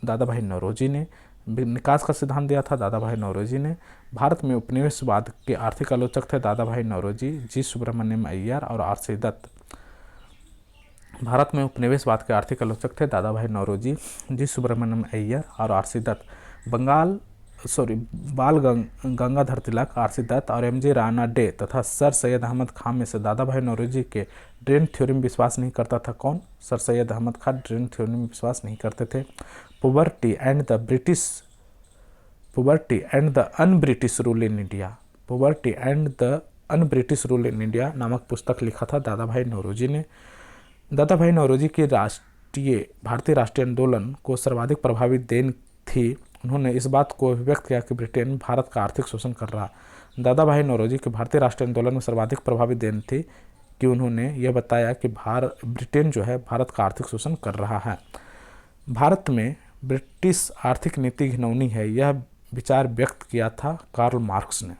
दादा भाई नौरोजी ने। निकास का सिद्धांत दिया था दादा भाई नौरोजी ने। भारत में उपनिवेशवाद के आर्थिक आलोचक थे दादा भाई नौरोजी, जी सुब्रमण्यम अय्यर और आर.सी. दत्त। भारत में उपनिवेशवाद के आर्थिक आलोचक थे दादा भाई नौरोजी, जी सुब्रमण्यम अय्यर और आर.सी. दत्त। बाल गंगाधर तिलक, आर.सी. दत्त और एम.जी. राणा डे तथा सर सैयद अहमद खान में से दादा भाई नौरोजी के ड्रेन थ्योरी में विश्वास नहीं करता था। कौन? Sir Syed Ahmad Khan drain theory में विश्वास नहीं करते थे। Poverty and the unbritish rule in India नामक पुस्तक लिखा था दादा भाई नौरोजी ने। दादा भाई नौरोजी की भारतीय राष्ट्रीय आंदोलन को सर्वाधिक प्रभावी देन थी। उन्होंने इस बात को अभिव्यक्त किया कि ब्रिटेन भारत का आर्थिक शोषण कर रहा। दादा भाई नौरोजी की भारतीय राष्ट्रीय आंदोलन में सर्वाधिक प्रभावी देन थी कि उन्होंने यह बताया कि ब्रिटेन जो है भारत का आर्थिक शोषण कर रहा है। भारत में ब्रिटिश आर्थिक नीति घिनौनी है, यह विचार व्यक्त किया था कार्ल मार्क्स ने।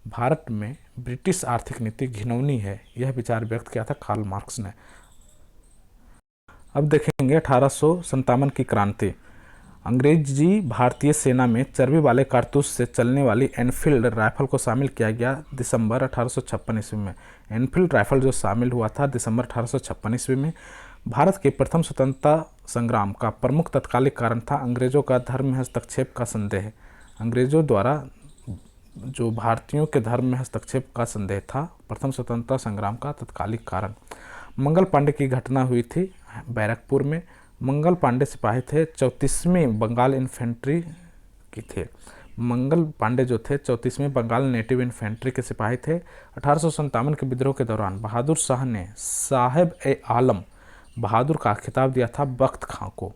भारत में ब्रिटिश आर्थिक नीति घिनौनी है, यह विचार व्यक्त किया था कार्ल मार्क्स ने। अब देखेंगे 1857 की क्रांति। अंग्रेजी भारतीय सेना में चर्बी वाले कारतूस से चलने वाली एनफील्ड राइफल को शामिल किया गया दिसंबर 1856 ईस्वी में। एनफील्ड राइफल जो शामिल हुआ था दिसंबर 1856 ईस्वी में। भारत के प्रथम स्वतंत्रता संग्राम का प्रमुख तत्कालिक कारण था अंग्रेजों का धर्म में हस्तक्षेप का संदेह। अंग्रेजों द्वारा जो भारतीयों के धर्म में हस्तक्षेप का संदेह था प्रथम स्वतंत्रता संग्राम का तत्कालिक कारण। मंगल पांडे की घटना हुई थी बैरकपुर में। मंगल पांडे सिपाही थे 34वीं बंगाल इन्फेंट्री के थे। मंगल पांडे जो थे 34वीं बंगाल नेटिव इन्फेंट्री के सिपाही थे। 1857 के विद्रोह के दौरान बहादुर शाह ने साहेब ए आलम बहादुर का खिताब दिया था बख्त खां को।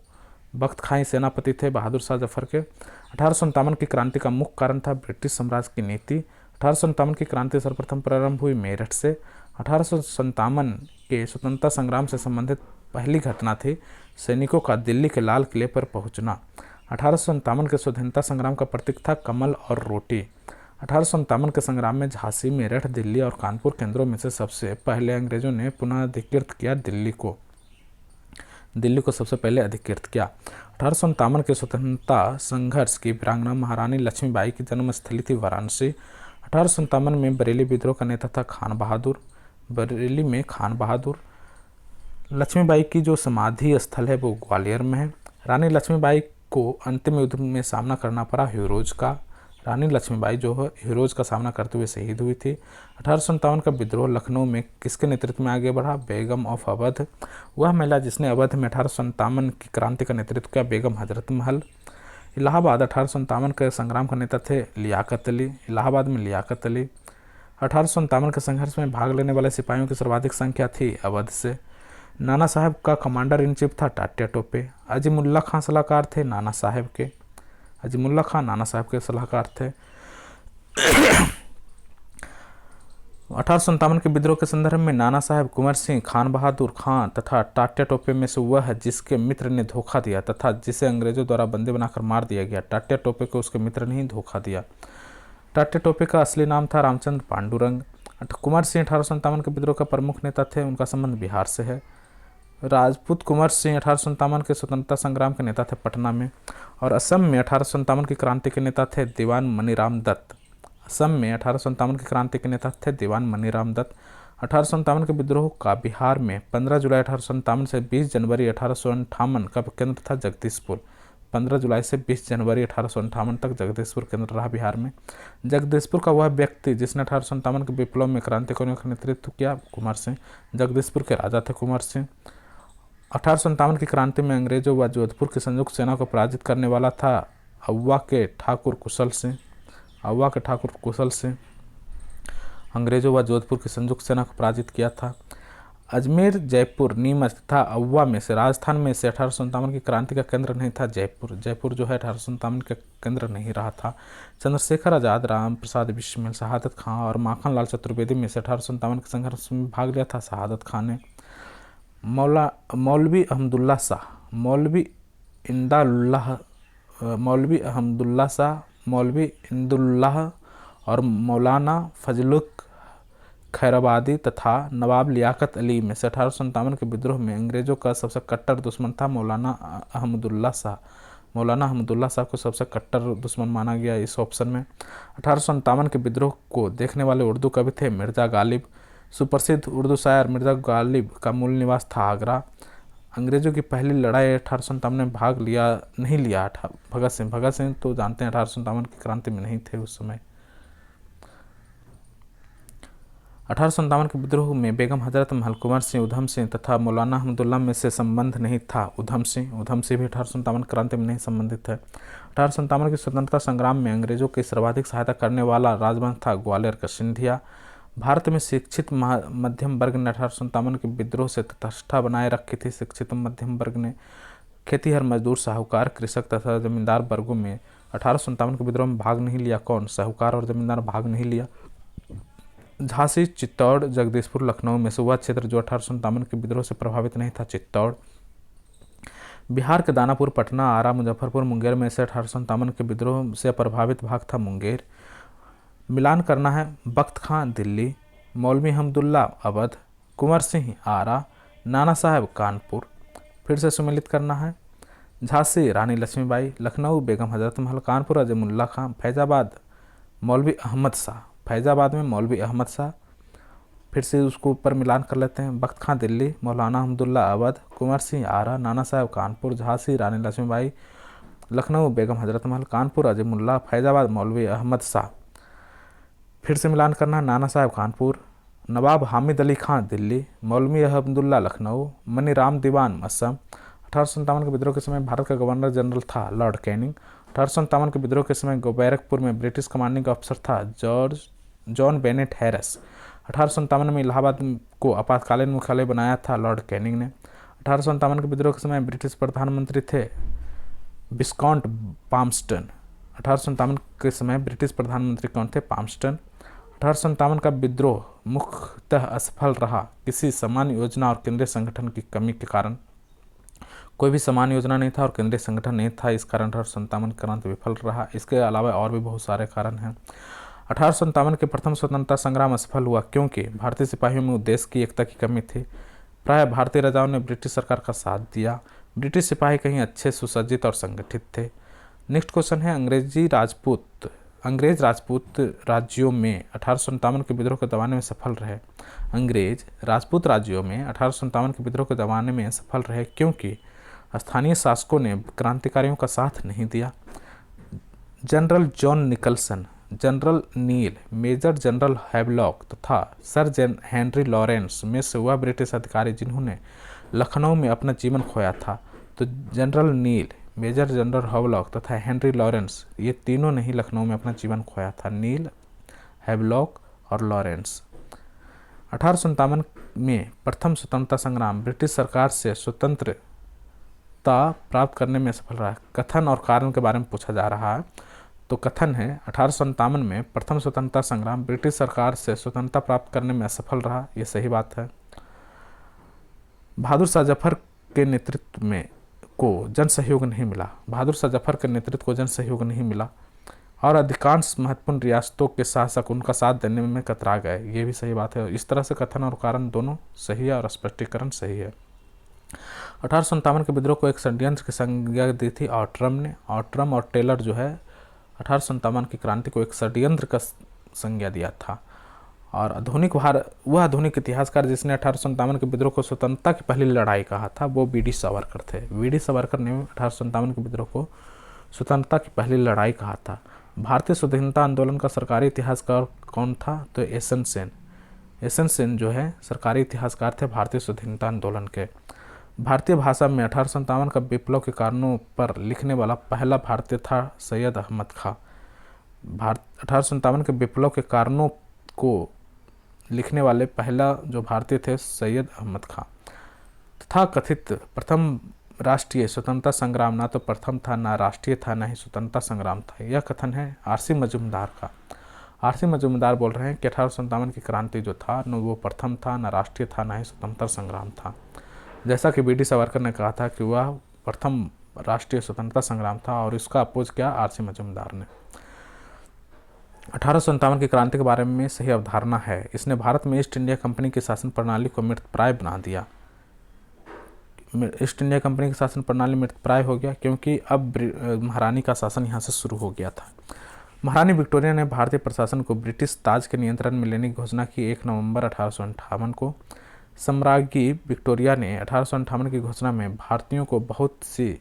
बख्त खाई सेनापति थे बहादुर शाह जफर के। 1857 की क्रांति का मुख्य कारण था ब्रिटिश साम्राज्य की नीति। 1857 की क्रांति सर्वप्रथम प्रारंभ हुई मेरठ से। 1857 के स्वतंत्रता संग्राम से संबंधित पहली घटना थी सैनिकों का दिल्ली के लाल किले पर पहुंचना। 1857 के स्वतंत्रता संग्राम का प्रतीक था कमल और रोटी। 1857 के संग्राम में झांसी, मेरठ, दिल्ली और कानपुर केंद्रों में से सबसे पहले अंग्रेजों ने पुनः अधिकृत किया दिल्ली को सबसे पहले अधिकृत किया। 1857 के स्वतंत्रता संघर्ष की वीरांगना महारानी लक्ष्मीबाई की जन्मस्थली थी वाराणसी। 1857 में बरेली विद्रोह का नेता था खान बहादुर। बरेली में खान बहादुर। लक्ष्मीबाई की जो समाधि स्थल है वो ग्वालियर में है। रानी लक्ष्मीबाई को अंतिम युद्ध में सामना करना पड़ा हीरोज का। रानी लक्ष्मीबाई जो है हीरोज का सामना करते हुए शहीद हुई थी। 1857 का विद्रोह लखनऊ में किसके नेतृत्व में आगे बढ़ा? बेगम ऑफ अवध। वह महिला जिसने अवध में 1857 की क्रांति का नेतृत्व किया, बेगम हजरत महल। इलाहाबाद 1857 के संग्राम का नेता थे लियाकत अली। इलाहाबाद में लियाकत अली। 1857 के संघर्ष में भाग लेने वाले सिपाहियों की सर्वाधिक संख्या थी अवध से। नाना साहब का कमांडर इन चीफ था टाटिया टोपे। अजीमुल्ला खां सलाहकार थे नाना साहब के। अजीमुल्ला खां नाना साहब के सलाहकार थे। 1857 के विद्रोह के संदर्भ में नाना साहब कुंवर सिंह, खान बहादुर खां तथा टाटिया टोपे में से वह है जिसके मित्र ने धोखा दिया तथा जिसे अंग्रेजों द्वारा बंदी बनाकर मार दिया गया। टाटिया टोपे को उसके मित्र ने ही धोखा दिया। टाटिया टोपे का असली नाम था रामचंद्र पांडुरंग। कुंवर सिंह 1857 के विद्रोह का प्रमुख नेता थे। उनका संबंध बिहार से है। राजपूत कुंवर सिंह 1857 के स्वतंत्रता संग्राम के नेता थे पटना में। और असम में 1857 की क्रांति के नेता थे दीवान मनीराम दत्त। असम में 1857 की क्रांति के नेता थे दीवान मनीराम दत्त। 1857 के विद्रोह का बिहार में 15 जुलाई 1857 से 20 जनवरी 1858 का केंद्र था जगदीशपुर। 15 जुलाई से 20 जनवरी 1858 तक जगदीशपुर केंद्र रहा बिहार में। जगदीशपुर का वह व्यक्ति जिसने 1857 के विप्लव में क्रांतिकारियों का नेतृत्व किया, कुंवर सिंह। जगदीशपुर के राजा थे कुंवर सिंह। 1857 की क्रांति में अंग्रेजों व जोधपुर की संयुक्त सेना को पराजित करने वाला था अव्वा के ठाकुर कुशल सिंह। अव्वा के ठाकुर कुशल सिंह अंग्रेजों व जोधपुर की संयुक्त सेना को पराजित किया था। अजमेर, जयपुर, नीमच तथा अव्वा में से राजस्थान में से 1857 की क्रांति का केंद्र नहीं था जयपुर। जयपुर जो है 1857 का केंद्र नहीं रहा था। चंद्रशेखर आजाद, राम प्रसाद बिस्मिल, शहादत खां और माखन लाल चतुर्वेदी में से 1857 के संघर्ष में भाग लिया था शहादत खां ने। मौलवी अहमदुल्ला शाह, मौलवी अहमदुल्ला शाह, मौलवी इंदुल्लाह और मौलाना फजलुक खैराबादी तथा नवाब लियाकत अली में से 1857 के विद्रोह में अंग्रेजों का सबसे कट्टर दुश्मन था मौलाना अहमदुल्ला शाह। मौलाना अहमदुल्ला शाह को सबसे कट्टर दुश्मन माना गया इस ऑप्शन में। 1857 के विद्रोह को देखने वाले उर्दू कवि थे मिर्ज़ा गालिब। सुप्रसिद्ध उर्दू शायर मिर्ज़ा गालिब का मूल निवास था आगरा। अंग्रेजों की पहली लड़ाई 1857 में भाग नहीं लिया भगत सिंह। भगत सिंह तो जानते हैं 1857 की क्रांति में नहीं थे उस समय। 1857 के विद्रोह में बेगम हजरत महल, कुंवर सिंह, उधम सिंह तथा मौलाना अहमदुल्ला में से संबंध नहीं था। उधम सिंह भी 1857 क्रांति में नहीं संबंधित है। 1857 के स्वतंत्रता संग्राम में अंग्रेजों की सर्वाधिक सहायता करने वाला राजवंश था ग्वालियर का सिंधिया। भारत में शिक्षित मध्यम वर्ग ने 1857 के विद्रोह से तटस्थता बनाए रखी थी। शिक्षित मध्यम वर्ग ने खेतीहर, मजदूर, साहूकार, कृषक तथा जमींदार वर्गों में 1857 के विद्रोह में भाग नहीं लिया। कौन? साहूकार और जमींदार भाग नहीं लिया। झांसी, चित्तौड़, जगदीशपुर, लखनऊ में से वह क्षेत्र जो 1857 के विद्रोह से प्रभावित नहीं था चित्तौड़। बिहार के दानापुर, पटना, आरा, मुजफ्फरपुर, मुंगेर में से 1857 के विद्रोह से प्रभावित भाग था मुंगेर। मिलान करना है। बख्त खां दिल्ली, मौलवी अहमदुल्ला अवध, कुंवर सिंह आरा, नाना साहब कानपुर। फिर से सुमेलित करना है। झांसी रानी लक्ष्मीबाई, लखनऊ बेगम हजरत महल, कानपुर अजमुल्ला खां, फैजाबाद मौलवी अहमद शाह। फैजाबाद में मौलवी अहमद शाह। फिर से उसको ऊपर मिलान कर लेते हैं। बख्त खां दिल्ली, मौलाना अहमदुल्ला अवध, कुंवर सिंह आरा, नाना साहब कानपुर, झांसी रानी लक्ष्मीबाई, लखनऊ बेगम हजरत महल, कानपुर अजमुल्ला, फैजाबाद मौलवी अहमद शाह। फिर से मिलान करना। नाना साहब कानपुर, नवाब हामिद अली खां दिल्ली, मौलवी अहमदुल्ला लखनऊ, मनी राम दीवान असम। 1857 के विद्रोह के समय भारत का गवर्नर जनरल था लॉर्ड कैनिंग। 1857 के विद्रोह के समय बैरकपुर में ब्रिटिश कमांडिंग अफसर था जॉन बेनेट हैरिस। 1857 में इलाहाबाद को आपातकालीन मुख्यालय बनाया था लॉर्ड कैनिंग ने। 1857 के विद्रोह के समय ब्रिटिश प्रधानमंत्री थे विस्काउंट पाम्स्टन। 1857 के समय ब्रिटिश प्रधानमंत्री कौन थे? पाम्स्टन। 1857 का विद्रोह मुख्यतः असफल रहा किसी समान योजना और केंद्रीय संगठन की कमी के कारण। कोई भी समान योजना नहीं था और केंद्रीय संगठन नहीं था, इस कारण 1857 क्रांति विफल रहा। इसके अलावा और भी बहुत सारे कारण हैं। 1857 के प्रथम स्वतंत्रता संग्राम असफल हुआ क्योंकि भारतीय सिपाहियों में उद्देश्य की एकता की कमी थी। प्राय भारतीय राजाओं ने ब्रिटिश सरकार का साथ दिया। ब्रिटिश सिपाही कहीं अच्छे सुसज्जित और संगठित थे। नेक्स्ट क्वेश्चन है, अंग्रेज राजपूत राज्यों में 1857 के विद्रोह को दबाने में सफल रहे। अंग्रेज राजपूत राज्यों में 1857 के विद्रोह को दबाने में सफल रहे क्योंकि स्थानीय शासकों ने क्रांतिकारियों का साथ नहीं दिया। जनरल जॉन निकलसन, जनरल नील, मेजर जनरल हैवलॉक तथा सर हेनरी लॉरेंस में से वह ब्रिटिश अधिकारी जिन्होंने लखनऊ में अपना जीवन खोया था। तो जनरल नील, मेजर जनरल हैवलॉक तथा हेनरी लॉरेंस, ये तीनों ने ही लखनऊ में अपना जीवन खोया था। नील, हैवलॉक और लॉरेंस। 1857 में प्रथम स्वतंत्रता संग्राम ब्रिटिश सरकार से स्वतंत्रता प्राप्त करने में सफल रहा। कथन और कारण के बारे में पूछा जा रहा है। तो कथन है, 1857 में प्रथम स्वतंत्रता संग्राम ब्रिटिश सरकार से स्वतंत्रता प्राप्त करने में असफल रहा। ये सही बात है। बहादुर शाह जफर के नेतृत्व में को जन सहयोग नहीं मिला। बहादुर शाह जफर के नेतृत्व को जन सहयोग नहीं मिला और अधिकांश महत्वपूर्ण रियासतों के शासक उनका साथ देने में कतरा गए। ये भी सही बात है। इस तरह से कथन और कारण दोनों सही है और स्पष्टीकरण सही है। 1857 के विद्रोह को एक षड्यंत्र की संज्ञा दी थी ऑट्रम ने। ऑट्रम और टेलर जो है 1857 की क्रांति को एक षड्यंत्र का संज्ञा दिया था। और वह आधुनिक इतिहासकार जिसने 1857 के विद्रोह को स्वतंत्रता की पहली लड़ाई कहा था वो वी डी सावरकर थे। वी डी सावरकर ने 1857 के विद्रोह को स्वतंत्रता की पहली लड़ाई कहा था। भारतीय स्वाधीनता आंदोलन का सरकारी इतिहासकार कौन था? तो S N Sen. S N Sen जो है सरकारी इतिहासकार थे भारतीय स्वाधीनता आंदोलन के। भारतीय भाषा में 1857 का विप्लव के कारणों पर लिखने वाला पहला भारतीय था सैयद अहमद खां। 1857 के विप्लव के कारणों को लिखने वाले पहला जो भारतीय थे सैयद अहमद खां। तथा कथित प्रथम राष्ट्रीय स्वतंत्रता संग्राम ना तो प्रथम था, ना राष्ट्रीय था, ना ही स्वतंत्रता संग्राम था। यह कथन है आरसी मजूमदार का। आरसी मजूमदार बोल रहे हैं कि 1857 की क्रांति जो था न वो प्रथम था, ना राष्ट्रीय था, ना ही स्वतंत्रता संग्राम था। जैसा कि वी डी सावरकर ने कहा था कि वह प्रथम राष्ट्रीय स्वतंत्रता संग्राम था और इसका अपोज किया आरसी मजूमदार ने। 1857 की क्रांति के बारे में सही अवधारणा है। इसने भारत में ईस्ट इंडिया कंपनी की शासन प्रणाली को मृतप्राय बना दिया। ईस्ट इंडिया कंपनी की शासन प्रणाली मृतप्राय हो गया क्योंकि अब महारानी का शासन यहाँ से शुरू हो गया था। महारानी विक्टोरिया ने भारतीय प्रशासन को ब्रिटिश ताज के नियंत्रण में लेने की घोषणा की 1 नवंबर 1858 को। सम्राज्ञी विक्टोरिया ने 1858 की घोषणा में भारतीयों को बहुत सी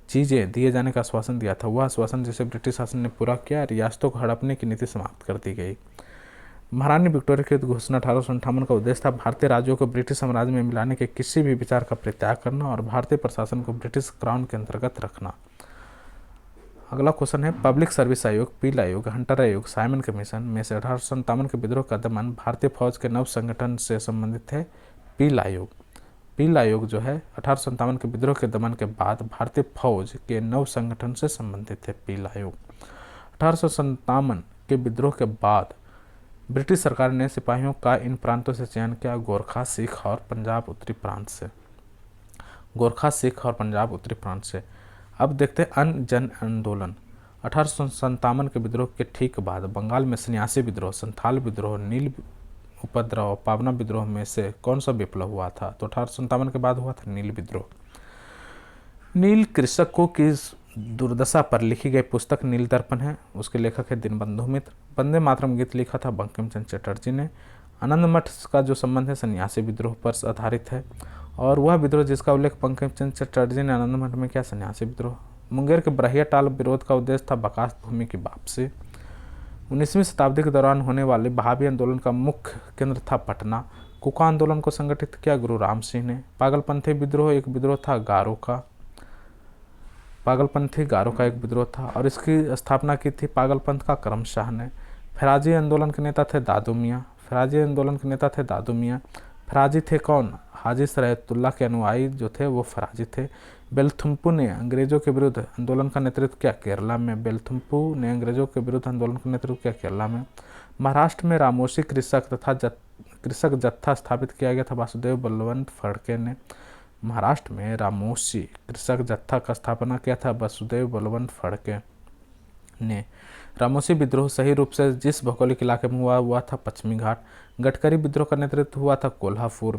चीज़ें दिए जाने का आश्वासन दिया था। वह आश्वासन जिसे ब्रिटिश शासन ने पूरा किया, रियासतों को हड़पने की नीति समाप्त कर दी गई। महारानी विक्टोरिया की घोषणा 1858 का उद्देश्य था भारतीय राज्यों को ब्रिटिश साम्राज्य में मिलाने के किसी भी विचार का परित्याग करना और भारतीय प्रशासन को ब्रिटिश क्राउन के अंतर्गत रखना। अगला क्वेश्चन है, पब्लिक सर्विस आयोग, पील आयोग, हंटर आयोग, साइमन कमीशन में से 1857 के विद्रोह का दमन भारतीय फौज के नव संगठन से संबंधित है पील आयोग। पील आयोग जो है 1857 के विद्रोह के दमन के बाद भारतीय फौज के नव संगठन से संबंधित है पील आयोग। 1857 के विद्रोह के बाद ब्रिटिश सरकार ने सिपाहियों का इन प्रांतों से चयन किया, गोरखा, सिख और पंजाब उत्तरी प्रांत से। गोरखा, सिख और पंजाब उत्तरी प्रांत से। अब देखते हैं अन्य जन आंदोलन। 1857 के विद्रोह के ठीक बाद बंगाल में सन्यासी विद्रोह, संथाल विद्रोह, नील उपद्रव, पावना विद्रोह में से कौन सा विप्लव हुआ था? तो 1857 के बाद हुआ था नील विद्रोह। नील कृषकों की दुर्दशा पर लिखी गई पुस्तक नील दर्पण है। उसके लेखक है दीनबंधु मित्र। वंदे मातरम गीत लिखा था बंकिम चंद्र चटर्जी ने। आनंद मठ का जो संबंध है सन्यासी विद्रोह पर आधारित है और वह विद्रोह जिसका उल्लेख बंकिम चंद्र चटर्जी ने आनंद मठ में किया, सन्यासी विद्रोह। मुंगेर के बरहिया टाल विरोध का उद्देश्य था बकास भूमि की वापसी। 19वीं शताब्दी के दौरान होने वाले बहावी आंदोलन का मुख्य केंद्र था पटना। कुका आंदोलन को संगठित किया गुरु राम सिंह ने। पागलपंथी विद्रोह एक विद्रोह था गारो का। पागलपंथी गारो का एक विद्रोह था और इसकी स्थापना की थी पागलपंथ का करम शाह ने। फराजी आंदोलन के नेता थे दादू मियाँ। फराजी आंदोलन के नेता थे दादू मियाँ। फराजी थे कौन? हाजी सरायतुल्लाह के अनुयायी जो थे वो फराजी थे। बेलथुम्पू ने अंग्रेजों के विरुद्ध आंदोलन का नेतृत्व किया केरला में। बेलथुम्पू ने अंग्रेजों के विरुद्ध आंदोलन का नेतृत्व किया केरला में। महाराष्ट्र में रामोशी कृषक जत्था स्थापित किया गया था वासुदेव बलवंत फड़के ने। महाराष्ट्र में रामोशी कृषक जत्था का स्थापना किया था वासुदेव बलवंत फड़के ने। रामोशी विद्रोह सही रूप से जिस भौगोलिक इलाके में हुआ था पश्चिमी घाट। गडकरी विद्रोह का नेतृत्व हुआ था कोल्हापुर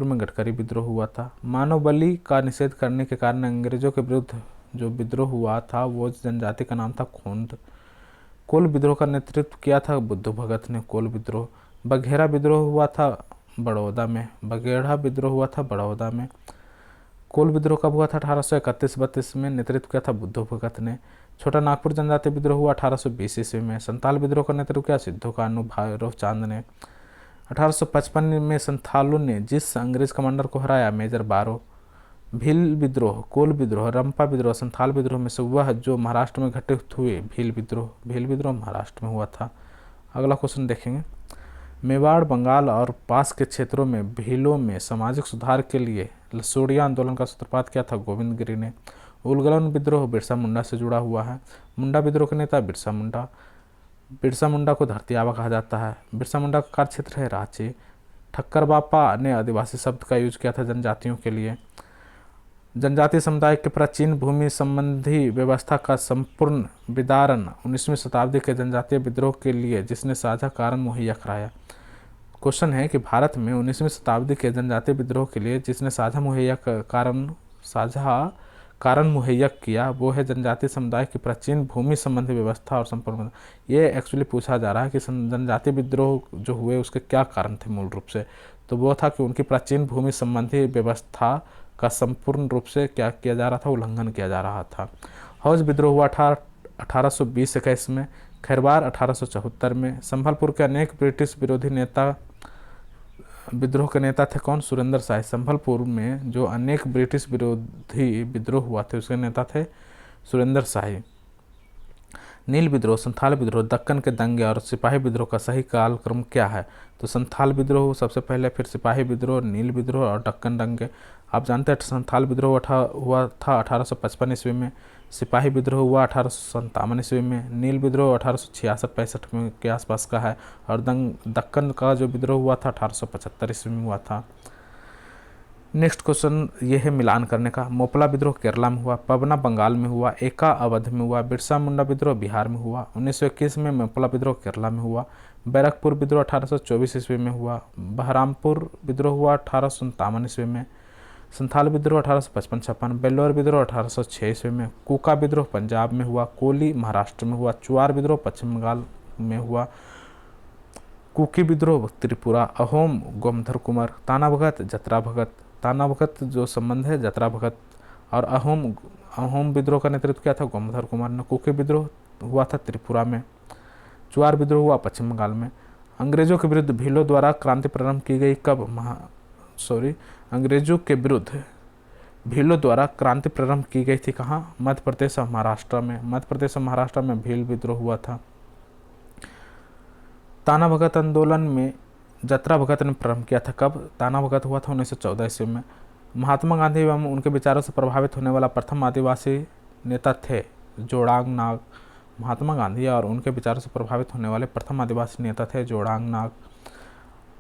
में गडकरी विद्रोह हुआ था। मानव बलि का निषेध करने के कारण अंग्रेजों के विरुद्ध जो विद्रोह हुआ था वो जनजाति का नाम था खोंद। कोल विद्रोह का नेतृत्व किया था बुद्धू भगत ने। कोल विद्रोह। बघेड़ा विद्रोह हुआ था बड़ौदा में। कोल विद्रोह कब हुआ था? 1831-32 में। नेतृत्व किया था बुद्धू भगत ने। छोटा नागपुर जनजाति विद्रोह हुआ 1820 ईस्वी में। संथाल विद्रोह का नेतृत्व किया सिद्धू कान्हू भैरव चांद ने। 1855 में संथालों ने जिस अंग्रेज कमांडर को हराया मेजर बारो। भील विद्रोह, कोल विद्रोह, रंपा विद्रोह संथाल विद्रोह में से वह जो महाराष्ट्र में घटित हुए भील विद्रोह महाराष्ट्र में हुआ था। अगला क्वेश्चन देखेंगे। मेवाड़, बंगाल और पास के क्षेत्रों में भीलों में सामाजिक सुधार के लिए लसोड़िया आंदोलन का सूत्रपात किया था गोविंद गिरी ने। उलगलन विद्रोह बिरसा मुंडा से जुड़ा हुआ है। मुंडा विद्रोह के नेता बिरसा मुंडा को धरती आबा कहा जाता है। बिरसा मुंडा का कार्य क्षेत्र है रांची। ठक्कर बापा ने आदिवासी शब्द का यूज किया था जनजातियों के लिए। जनजातीय समुदाय के प्राचीन भूमि संबंधी व्यवस्था का संपूर्ण विदारण 19वीं शताब्दी के जनजातीय विद्रोह के लिए जिसने साझा कारण मुहैया कराया। क्वेश्चन है कि भारत में 19वीं शताब्दी के जनजातीय विद्रोह के लिए जिसने साझा कारण मुहैया किया वो है जनजातीय समुदाय की प्राचीन भूमि संबंधी व्यवस्था और संपूर्ण। ये एक्चुअली पूछा जा रहा है कि जनजातीय विद्रोह जो हुए उसके क्या कारण थे मूल रूप से, तो वो था कि उनकी प्राचीन भूमि संबंधी व्यवस्था का संपूर्ण रूप से क्या किया जा रहा था, उल्लंघन किया जा रहा था। हौज विद्रोह हुआ 1820-21 में। खैरवार 1874 में। संभलपुर के अनेक ब्रिटिश विरोधी नेता विद्रोह के नेता थे कौन? सुरेंद्र शाही। संभलपुर में जो अनेक ब्रिटिश विरोधी विद्रोह हुआ थे उसके नेता थे सुरेंद्र शाही। नील विद्रोह, संथाल विद्रोह, दक्कन के दंगे और सिपाही विद्रोह का सही कालक्रम क्या है? तो संथाल विद्रोह सबसे पहले, फिर सिपाही विद्रोह, नील विद्रोह और दक्कन दंगे। आप जानते हैं संथाल विद्रोह हुआ था 1855 ईस्वी में। सिपाही विद्रोह हुआ 1857 ईस्वी में। नील विद्रोह 1866-65 में के आसपास का है। और दक्कन का जो विद्रोह हुआ था 1875 ईस्वी में हुआ था। नेक्स्ट क्वेश्चन ये है मिलान करने का। मोपला विद्रोह केरला में हुआ, पवना बंगाल में हुआ, एका अवध में हुआ, बिरसा मुंडा विद्रोह बिहार में हुआ। 1921 में मोपला विद्रोह केरला में हुआ। बैरकपुर विद्रोह 1824 ईस्वी में हुआ। बहरामपुर विद्रोह हुआ 1857 ईस्वी में। संथाल विद्रोह 1855-56। बेल्लौर विद्रोह 1806 ईस्वी में। कूका विद्रोह पंजाब में हुआ। कोली महाराष्ट्र में हुआ। चुआर विद्रोह पश्चिम बंगाल में हुआ। कुकी विद्रोह त्रिपुरा। अहोम गोमधर कुंवर। ताना भगत जतरा भगत। ताना भगत जो संबंध है जतरा भगत और अहोम विद्रोह का नेतृत्व किया था गोमधर कुमार ने। कुकी विद्रोह हुआ था त्रिपुरा में। चुआर विद्रोह हुआ पश्चिम बंगाल में। अंग्रेजों के विरुद्ध भीलों द्वारा क्रांति प्रारंभ की गई कब? अंग्रेजों के विरुद्ध भीलों द्वारा क्रांति प्रारंभ की गई थी कहाँ? मध्य प्रदेश और महाराष्ट्र में। मध्य प्रदेश और महाराष्ट्र में भील विद्रोह हुआ था। ताना भगत आंदोलन में जतरा भगत ने प्रारंभ किया था कब? ताना भगत हुआ था 1914 ईस्वी में। महात्मा गांधी एवं उनके विचारों से प्रभावित होने वाला प्रथम आदिवासी नेता थे जोड़ांग नाग। महात्मा गांधी और उनके विचारों से प्रभावित होने वाले प्रथम आदिवासी नेता थे जोड़ांग नाग।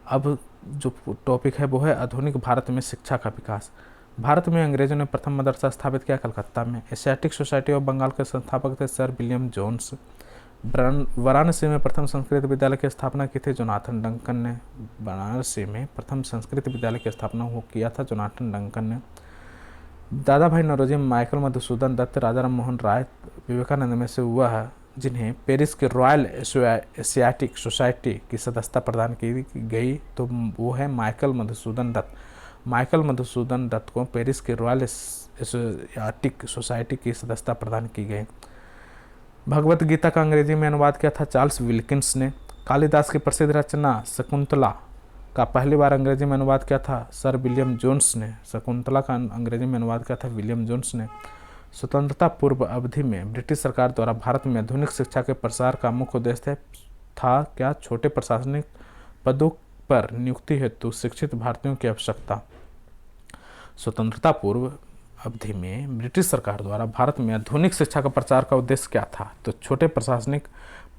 अब जो टॉपिक है वो है आधुनिक भारत में शिक्षा का विकास। भारत में अंग्रेजों ने प्रथम मदरसा स्थापित किया कलकत्ता में। एशियाटिक सोसाइटी ऑफ बंगाल के संस्थापक थे सर विलियम जोन्स। वाराणसी में प्रथम संस्कृत विद्यालय की स्थापना की थी जोनाथन डंकन ने। वाराणसी में प्रथम संस्कृत विद्यालय की स्थापना किया था जोनाथन डंकन ने। दादा भाई नौरोजी, माइकल मधुसूदन दत्त, राजा राम मोहन राय विवेकानंद में से हुआ है जिन्हें पेरिस के रॉयल एशियाटिक सोसाइटी की सदस्यता प्रदान की गई, तो वो है माइकल मधुसूदन दत्त। माइकल मधुसूदन दत्त को पेरिस के रॉयल एशियाटिक सोसाइटी की सदस्यता प्रदान की गई। भगवत गीता का अंग्रेजी में अनुवाद किया था चार्ल्स विल्किंस ने। कालिदास की प्रसिद्ध रचना शकुंतला का पहली बार अंग्रेजी में अनुवाद किया था सर विलियम जोन्स ने। शकुंतला का अंग्रेजी में अनुवाद किया था विलियम जोन्स ने। स्वतंत्रता पूर्व अवधि में ब्रिटिश सरकार द्वारा भारत में आधुनिक शिक्षा के प्रसार का मुख्य उद्देश्य था क्या? छोटे प्रशासनिक पदों पर नियुक्ति हेतु शिक्षित भारतीयों की आवश्यकता। स्वतंत्रता पूर्व अवधि में ब्रिटिश सरकार द्वारा भारत में आधुनिक शिक्षा का प्रचार का उद्देश्य क्या था? तो छोटे प्रशासनिक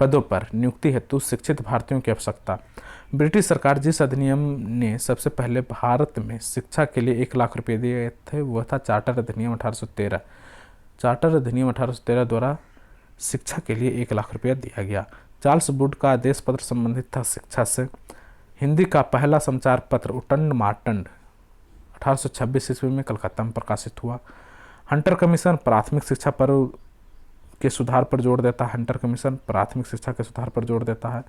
पदों पर नियुक्ति हेतु शिक्षित भारतीयों की आवश्यकता। ब्रिटिश सरकार जिस अधिनियम ने सबसे पहले भारत में शिक्षा के लिए 1 लाख रुपये दिए थे वह था चार्टर अधिनियम 1813। चार्टर अधिनियम 1813 द्वारा शिक्षा के लिए 1 लाख रुपया दिया गया। चार्ल्स वुड का आदेश पत्र संबंधित था शिक्षा से। हिंदी का पहला समाचार पत्र उटंड मार्टंड 1826 ईस्वी में कलकत्ता में प्रकाशित हुआ। हंटर कमीशन प्राथमिक शिक्षा पर के सुधार पर जोर देता है। हंटर कमीशन प्राथमिक शिक्षा के सुधार पर जोर देता है।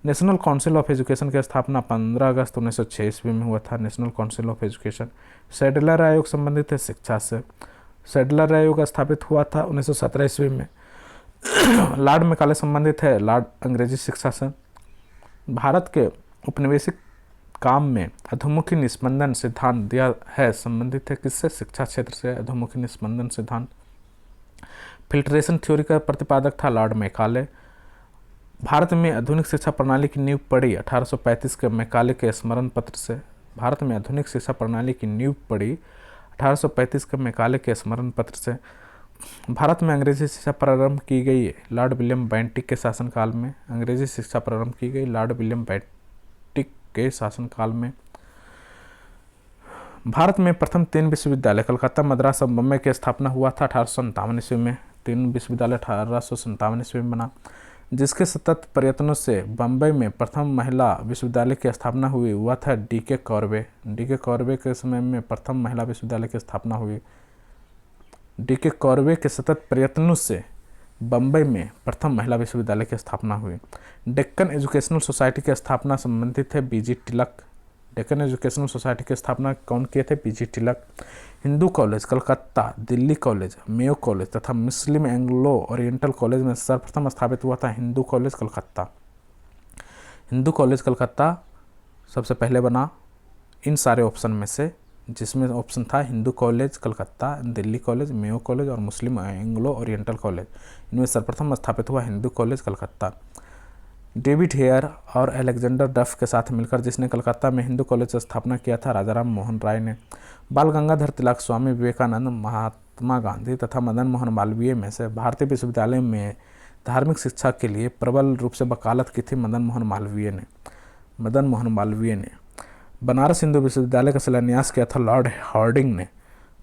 नेशनल काउंसिल ऑफ एजुकेशन की स्थापना 15 अगस्त 1906 ईस्वी में हुआ था। National council of education. Sadler आयोग संबंधित है शिक्षा से। सैडलर आयोग स्थापित हुआ था 1917 ईस्वी में। लॉर्ड मैकाले संबंधित है लॉर्ड अंग्रेजी शिक्षा से। भारत के उपनिवेशिक काम में अधोमुखी निस्पंदन सिद्धांत दिया है संबंधित है किससे? शिक्षा क्षेत्र से अधोमुखी निस्पंदन सिद्धांत। फिल्ट्रेशन थ्योरी का प्रतिपादक था लॉर्ड मैकाले। भारत में आधुनिक शिक्षा प्रणाली की नींव पड़ी 1835 के मैकाले के स्मरण पत्र से। भारत में आधुनिक शिक्षा प्रणाली की नींव पड़ी 1835 के मैकाले के स्मरण पत्र से। भारत में अंग्रेजी शिक्षा प्रारंभ की गई लॉर्ड विलियम बेंटिक के शासनकाल में। अंग्रेजी शिक्षा प्रारंभ की गई लॉर्ड विलियम बेंटिक के शासनकाल में। भारत में प्रथम 3 विश्वविद्यालय कलकत्ता, मद्रास और बम्बई की स्थापना हुआ था 1857 ईस्वी में। 3 विश्वविद्यालय 1857 ईस्वी में बना, जिसके सतत प्रयत्नों से बम्बई में प्रथम महिला विश्वविद्यालय की स्थापना हुई हुआ था डी.के. कॉर्बे। डी.के. कॉर्बे के समय में प्रथम महिला विश्वविद्यालय की स्थापना हुई। डी.के. कॉर्बे के सतत प्रयत्नों से बम्बई में प्रथम महिला विश्वविद्यालय की स्थापना हुई। डेक्कन एजुकेशनल सोसाइटी की स्थापना संबंधित है BG. Tilak. Deccan educational society की स्थापना कौन किए थे? BG. Tilak. Hindu college Calcutta, Delhi college, Mayo college तथा मुस्लिम एंग्लो ओरिएंटल कॉलेज में सर्वप्रथम स्थापित हुआ था हिंदू कॉलेज कलकत्ता। हिंदू कॉलेज कलकत्ता सबसे पहले बना इन सारे ऑप्शन में से, जिसमें ऑप्शन था Hindu college Calcutta, Delhi college, Mayo college और मुस्लिम एंग्लो ओरिएंटल कॉलेज। इनमें सर्वप्रथम स्थापित हुआ Hindu college Calcutta. David Hare और अलेक्जेंडर डफ के साथ मिलकर जिसने कलकत्ता में हिंदू कॉलेज की स्थापना किया था राजाराम मोहन राय ने। बाल गंगाधर तिलक, स्वामी विवेकानंद, महात्मा गांधी तथा मदन मोहन मालवीय में से भारतीय विश्वविद्यालय में धार्मिक शिक्षा के लिए प्रबल रूप से वकालत की थी मदन मोहन मालवीय ने। बनारस हिंदू विश्वविद्यालय का शिलान्यास किया था लॉर्ड हार्डिंग ने।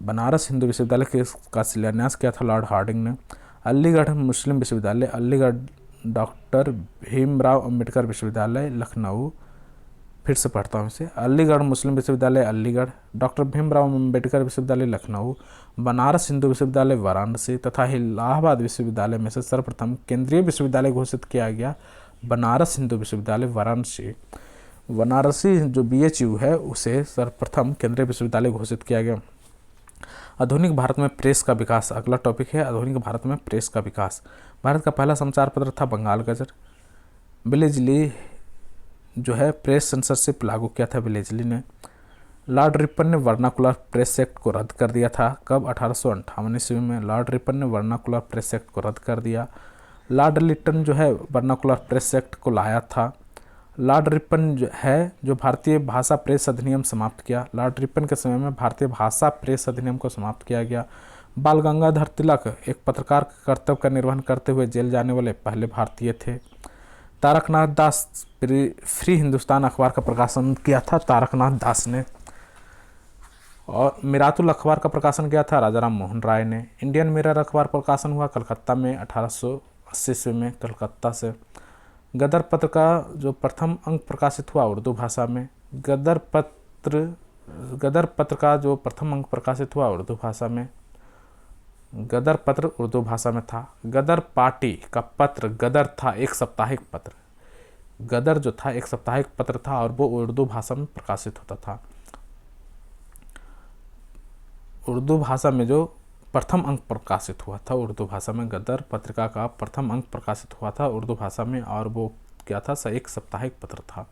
बनारस हिंदू विश्वविद्यालय का शिलान्यास किया था लॉर्ड हार्डिंग ने। अलीगढ़ मुस्लिम विश्वविद्यालय, अलीगढ़ डॉक्टर भीमराव अंबेडकर विश्वविद्यालय लखनऊ, फिर से पढ़ता हूँ इसे, अलीगढ़ मुस्लिम विश्वविद्यालय अलीगढ़, डॉक्टर भीमराव अंबेडकर विश्वविद्यालय लखनऊ, बनारस हिंदू विश्वविद्यालय वाराणसी तथा इलाहाबाद विश्वविद्यालय में से सर्वप्रथम केंद्रीय विश्वविद्यालय घोषित किया गया बनारस हिंदू विश्वविद्यालय वाराणसी। वाराणसी जो BHU है उसे सर्वप्रथम केंद्रीय विश्वविद्यालय घोषित किया गया। आधुनिक भारत में प्रेस का विकास अगला टॉपिक है। आधुनिक भारत में प्रेस का विकास। भारत का पहला समाचार पत्र था बंगाल गजर। विलेजली जो है प्रेस सेंसरशिप लागू किया था विलेजली ने। लॉर्ड रिपन ने वर्नाकुलर प्रेस एक्ट को रद्द कर दिया था। कब? 1858 ईस्वी में लॉर्ड रिपन ने वर्नाकुलर प्रेस एक्ट को रद्द कर दिया। लॉर्ड लिटन जो है वर्नाकुलर प्रेस एक्ट को लाया था। लॉर्ड रिपन जो है जो भारतीय भाषा प्रेस अधिनियम समाप्त किया। लॉर्ड रिपन के समय में भारतीय भाषा प्रेस अधिनियम को समाप्त किया गया। बाल गंगाधर तिलक एक पत्रकार के कर्तव्य का निर्वहन करते हुए जेल जाने वाले पहले भारतीय थे। तारकनाथ दास फ्री हिंदुस्तान अखबार का प्रकाशन किया था तारकनाथ दास ने। और मिरातुल अखबार का प्रकाशन किया था राजाराम मोहन राय ने। इंडियन मिरर अखबार प्रकाशन हुआ कलकत्ता में 1880 ईस्वी में कलकत्ता से। गदर पत्र का जो प्रथम अंक प्रकाशित हुआ उर्दू भाषा में। गदर पत्र का जो प्रथम अंक प्रकाशित हुआ उर्दू भाषा में। गदर पत्र उर्दू भाषा में था। गदर पार्टी का पत्र गदर था एक साप्ताहिक पत्र। गदर जो था एक साप्ताहिक पत्र था और वो उर्दू भाषा में प्रकाशित होता था। उर्दू भाषा में जो प्रथम अंक प्रकाशित हुआ था उर्दू भाषा में, गदर पत्रिका का प्रथम अंक प्रकाशित हुआ था उर्दू भाषा में और वो क्या था? एक साप्ताहिक पत्र था।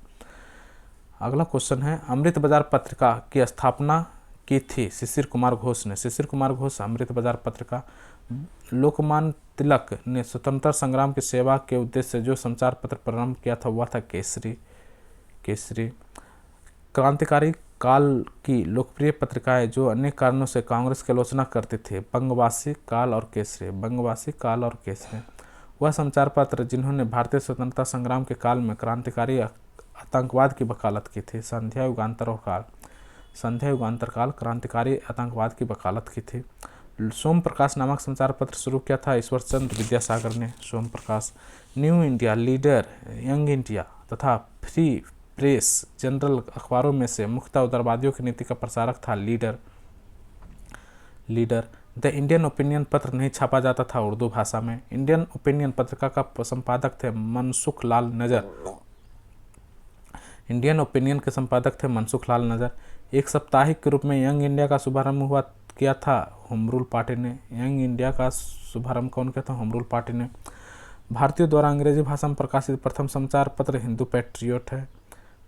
अगला क्वेश्चन है, अमृत बाजार पत्रिका की स्थापना की थी शिशिर कुमार घोष ने। शिशिर कुमार घोष अमृत बाजार पत्रिका। लोकमान्य तिलक ने स्वतंत्रता संग्राम की सेवा के उद्देश्य से जो समाचार पत्र प्रारंभ किया था वह था केसरी। क्रांतिकारी काल की लोकप्रिय पत्रिकाएं जो अनेक कारणों से कांग्रेस की आलोचना करती थी, बंगवासी, काल और केसरी। बंगवासी, काल और केसरी वह समाचार पत्र जिन्होंने भारतीय स्वतंत्रता संग्राम के काल में क्रांतिकारी आतंकवाद की वकालत की थी। संध्या युगांतर काल, संध्या युगांतर काल क्रांतिकारी आतंकवाद की वकालत की थी। सोम प्रकाश नामक समाचार पत्र शुरू किया था ईश्वर चंद्र विद्यासागर ने। Som Prakash. New India, leader, young India तथा फ्री प्रेस जनरल अखबारों में से मुख्यतः उदारवादियों की नीति का प्रसारक था लीडर। द इंडियन ओपिनियन पत्र नहीं छापा जाता था उर्दू भाषा में। इंडियन ओपिनियन पत्रिका का संपादक थे मनसुख लाल नजर। इंडियन ओपिनियन के संपादक थे मनसुख लाल नजर। एक साप्ताहिक के रूप में यंग इंडिया का शुभारंभ किया था होमरूल पार्टी ने। यंग इंडिया का शुभारंभ कौन किया था? होमरूल पार्टी ने। भारतीयों द्वारा अंग्रेजी भाषा में प्रकाशित प्रथम समाचार पत्र हिंदू पैट्रियट है।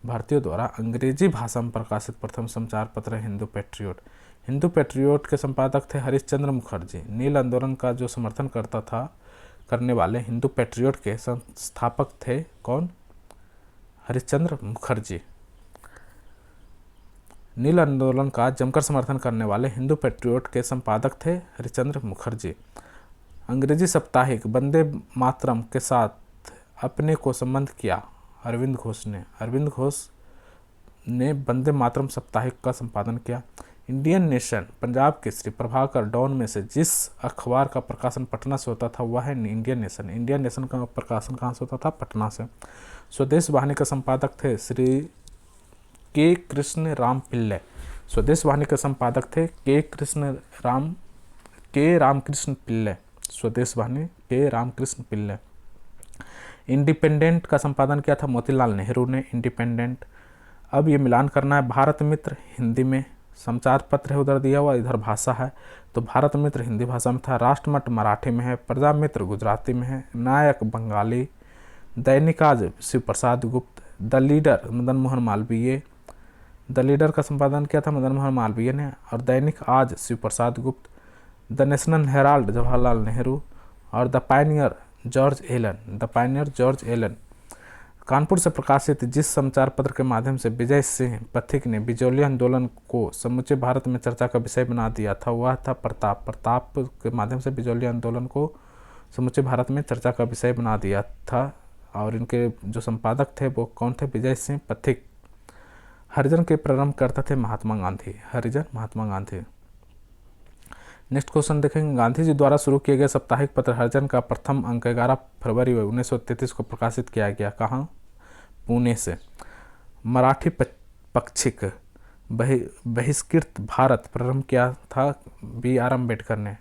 भारतीयों द्वारा अंग्रेजी भाषा में प्रकाशित प्रथम समाचार पत्र हिंदू पैट्रियट। हिंदू पैट्रियट के संपादक थे हरिश्चंद्र मुखर्जी। नील आंदोलन का जो समर्थन करने वाले हिंदू पैट्रियट के संस्थापक थे कौन? हरिश्चंद्र मुखर्जी। नील आंदोलन का जमकर समर्थन करने वाले हिंदू पैट्रियट के संपादक थे हरिश्चंद्र मुखर्जी। अंग्रेजी साप्ताहिक वंदे मातरम के साथ अपने को संबंध किया अरविंद घोष ने। अरविंद घोष ने वंदे मातरम साप्ताहिक का संपादन किया। Indian nation, Punjab Kesari, Prabhakar, Dawn में से जिस अखबार का प्रकाशन पटना से होता था वह है इंडियन नेशन। इंडियन नेशन का प्रकाशन कहाँ से होता था? पटना से। स्वदेश वाहिनी के संपादक थे श्री के कृष्ण राम पिल्ले। स्वदेश वाहिनी के संपादक थे के रामकृष्ण पिल्ले। स्वदेश वाहिनी के रामकृष्ण पिल्ले। इंडिपेंडेंट का संपादन किया था मोतीलाल नेहरू ने। इंडिपेंडेंट। अब ये मिलान करना है। भारत मित्र हिंदी में समाचार पत्र है, उधर दिया हुआ, इधर भाषा है, तो भारत मित्र हिंदी भाषा में था। राष्ट्रमत मराठी में है। प्रजा मित्र गुजराती में है। नायक बंगाली। दैनिक आज Shiv Prasad Gupt. The leader Madan Mohan Malviya. The leader का संपादन किया था मदन मोहन मालवीय ने। और दैनिक आज Shiv Prasad Gupt. The national herald Jawaharlal Nehru. और the pioneer George Allen. The pioneer George Allen. Kanpur से प्रकाशित जिस समाचार पत्र के माध्यम से विजय सिंह पथिक ने बिजौलिया आंदोलन को समूचे भारत में चर्चा का विषय बना दिया था वह था प्रताप। प्रताप के माध्यम से बिजौलिया आंदोलन को समूचे भारत में चर्चा का विषय बना दिया था। और इनके जो संपादक थे वो कौन थे? विजय सिंह पथिक। हरिजन के प्रारंभ करता थे महात्मा गांधी। हरिजन, महात्मा गांधी। नेक्स्ट क्वेश्चन देखेंगे। गांधी जी द्वारा शुरू किए गए साप्ताहिक पत्र हरिजन का प्रथम अंक 11 फरवरी 1933 को प्रकाशित किया गया। कहाँ? पुणे से। मराठी पक्षिक बहिष्कृत भारत प्रारंभ किया था बी आर अम्बेडकर ने।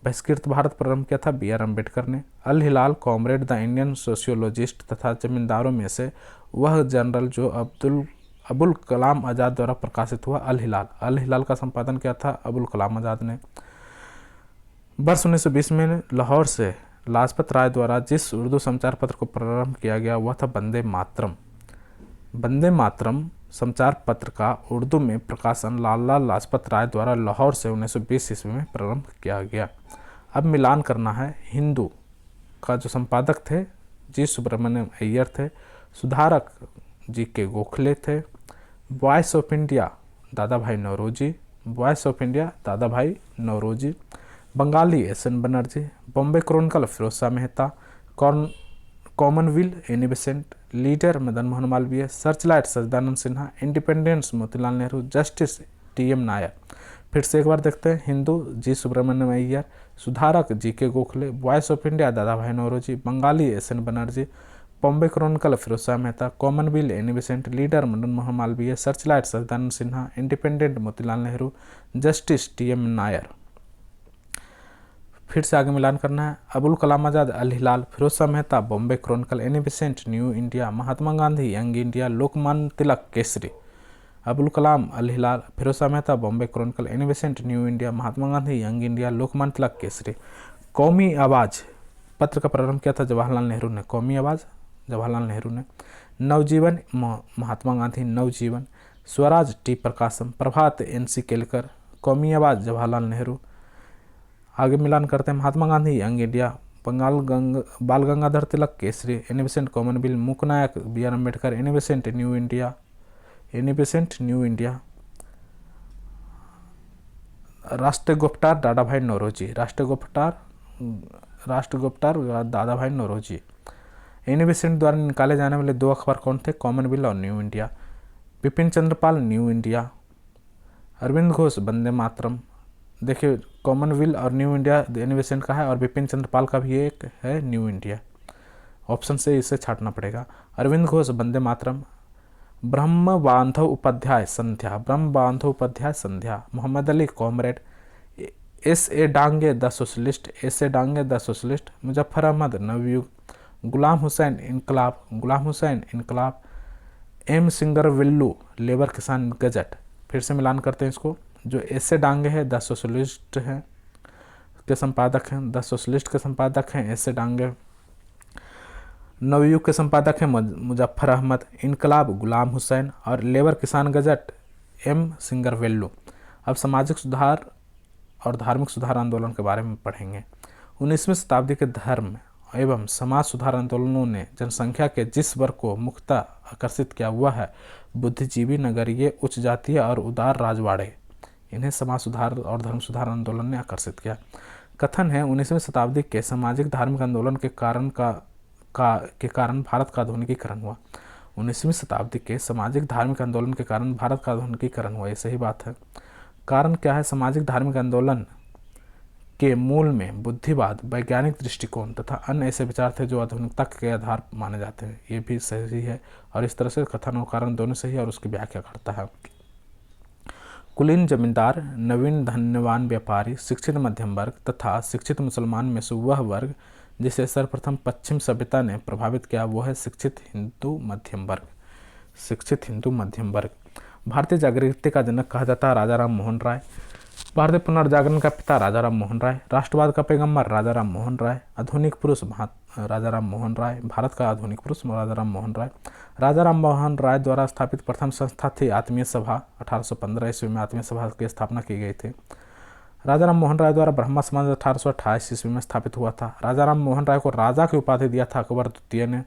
बहिष्कृत भारत प्रारंभ किया था बी आर अम्बेडकर ने। अल हिलाल, कॉमरेड, द इंडियन सोशियोलॉजिस्ट तथा जमींदारों में से वह जनरल जो अबुल कलाम आज़ाद द्वारा प्रकाशित हुआ। अल हिलाल। अल हिलाल का संपादन किया था अबुल कलाम आज़ाद ने। वर्ष 1920 में लाहौर से लाजपत राय द्वारा जिस उर्दू समाचार पत्र को प्रारंभ किया गया वह था वंदे मातरम। वंदे मातरम समाचार पत्र का उर्दू में प्रकाशन लाला लाजपत राय द्वारा लाहौर से 1920 ईस्वी में प्रारंभ किया गया। अब मिलान करना है। हिंदू का जो संपादक थे जी सुब्रमण्यम अय्यर थे। सुधारक जी के गोखले थे। Voice of India Dada Bhai Naoroji. Voice of India Dada Bhai Naoroji. Bengali SN. Banerjee. Bombay chronicle Firoz Shah Mehta. Commonwealth Annie Besant. Leader Madan Mohan Malviya. Searchlight Sachchidanand Sinha. Independence Motilal Nehru. Justice TM. Nair. फिर से एक बार देखते हैं। हिंदू जी सुब्रमण्यम अय्यर। सुधारक जी के Gokhale. Voice of India Dada Bhai Naoroji. Bengali SN. Banerjee. Bombay chronicle Firoz Shah Mehta. Commonwealth Annie Besant. Leader Madan Mohan Malviya. Searchlight Sachchidanand Sinha. Independent Motilal Nehru. Justice TM. Nair. फिर से आगे मिलान करना है। Abul Kalam Azad Al Hilal. Firoz Shah Mehta Bombay chronicle Annie Besant New India. Mahatma Gandhi young India. Lokmanya Tilak Kesari. Abul Kalam Al Hilal. Firoz Shah Mehta Bombay chronicle Annie Besant New India. Mahatma Gandhi young India. Lokmanya Tilak Kesari. Qaumi Awaz पत्र का प्रारंभ किया था जवाहरलाल नेहरू ने। कौमी आवाज़ जवाहरलाल नेहरू ने। नवजीवन महात्मा गांधी। नवजीवन। स्वराज टी प्रकाशम। प्रभात एन.सी. केलकर। कौमी आवाज़ जवाहरलाल नेहरू। आगे मिलान करते हैं। Mahatma Gandhi young India. Bal Gangadhar Tilak Kesari. Annie Besant Commonwealth. Mook Nayak B R Ambedkar. Annie Besant New India. Annie Besant New India. राष्ट्रीय गुप्तार दादाभाई नौरोजी, राष्ट्रगुप्तार दादाभाई नौरोजी। एनी बेसेंट द्वारा निकाले जाने वाले दो अखबार कौन थे? कॉमनवेल्थ और New India. Bipin Chandrapal New India, Arvind Ghosh Vande Mataram. देखिए कॉमनवेल्थ और न्यू इंडिया एनी बेसेंट का है और बिपिन चंद्रपाल का भी एक है न्यू इंडिया। ऑप्शन से इसे छाटना पड़ेगा। अरविंद घोष वंदे मातरम, ब्रह्म Bandhav Upadhyay Sandhya, Brahma Bandhav Upadhyay Sandhya. Mohammad Ali Comrade, S A Dange the Socialist, S A Dange the Socialist. Muzaffar Ahmad Navyug, Ghulam Hussain Inquilab, Ghulam Hussain Inquilab. M Singaravelu Labour Kisan Gazette. फिर से मिलान करते हैं इसको। जो एस ए डांगे है द सोशलिस्ट हैं के संपादक हैं, द सोशलिस्ट के संपादक हैं एस ए डांगे। नवयुग के संपादक हैं मुजफ्फर अहमद, इनकलाब गुलाम हुसैन और लेबर किसान गजट एम सिंगरवेल्लू। अब सामाजिक सुधार और धार्मिक सुधार आंदोलन के बारे में पढ़ेंगे। 19वीं शताब्दी के धर्म एवं समाज सुधार आंदोलनों ने जनसंख्या के जिस वर्ग को मुख्यतः आकर्षित किया हुआ है बुद्धिजीवी, नगरीय, उच्च जातीय और उदार राजवाड़े, इन्हें समाज सुधार और धर्म सुधार आंदोलन ने आकर्षित किया। कथन है 19वीं शताब्दी के सामाजिक धार्मिक आंदोलन के कारण भारत का आधुनिकीकरण हुआ। 19वीं शताब्दी के सामाजिक धार्मिक आंदोलन के कारण भारत का आधुनिकीकरण हुआ, ये सही बात है। कारण क्या है? सामाजिक धार्मिक आंदोलन के मूल में बुद्धिवाद, वैज्ञानिक दृष्टिकोण तथा अन्य ऐसे विचार थे जो आधुनिकता के आधार माने जाते हैं, ये भी सही है। और इस तरह से कथन और कारण दोनों सही है और उसकी व्याख्या करता है। कुलीन जमींदार, नवीन धन्यवान व्यापारी, शिक्षित मध्यम वर्ग तथा शिक्षित मुसलमान में से वह वर्ग जिसे सर्वप्रथम पश्चिम सभ्यता ने प्रभावित किया वो है शिक्षित हिंदू मध्यम वर्ग, शिक्षित हिंदू मध्यम वर्ग। भारतीय जागृति का जनक कहा जाता है राजा राम मोहन राय, भारतीय पुनर्जागरण का पिता राजा राम मोहन राय, राष्ट्रवाद का पैगंबर राजा राम मोहन राय, आधुनिक पुरुष राजा राम मोहन राय, भारत का आधुनिक पुरुष राजा राम मोहन राय। राजा राम मोहन राय द्वारा स्थापित प्रथम संस्था थी आत्मीय सभा, 1815 ईस्वी में आत्मीय सभा की स्थापना की गई थी। राजा राम मोहन राय द्वारा ब्रह्मा समाज 1828 ईस्वी में स्थापित हुआ था। राजा राम मोहन राय को राजा की उपाधि दिया था अकबर द्वितीय ने,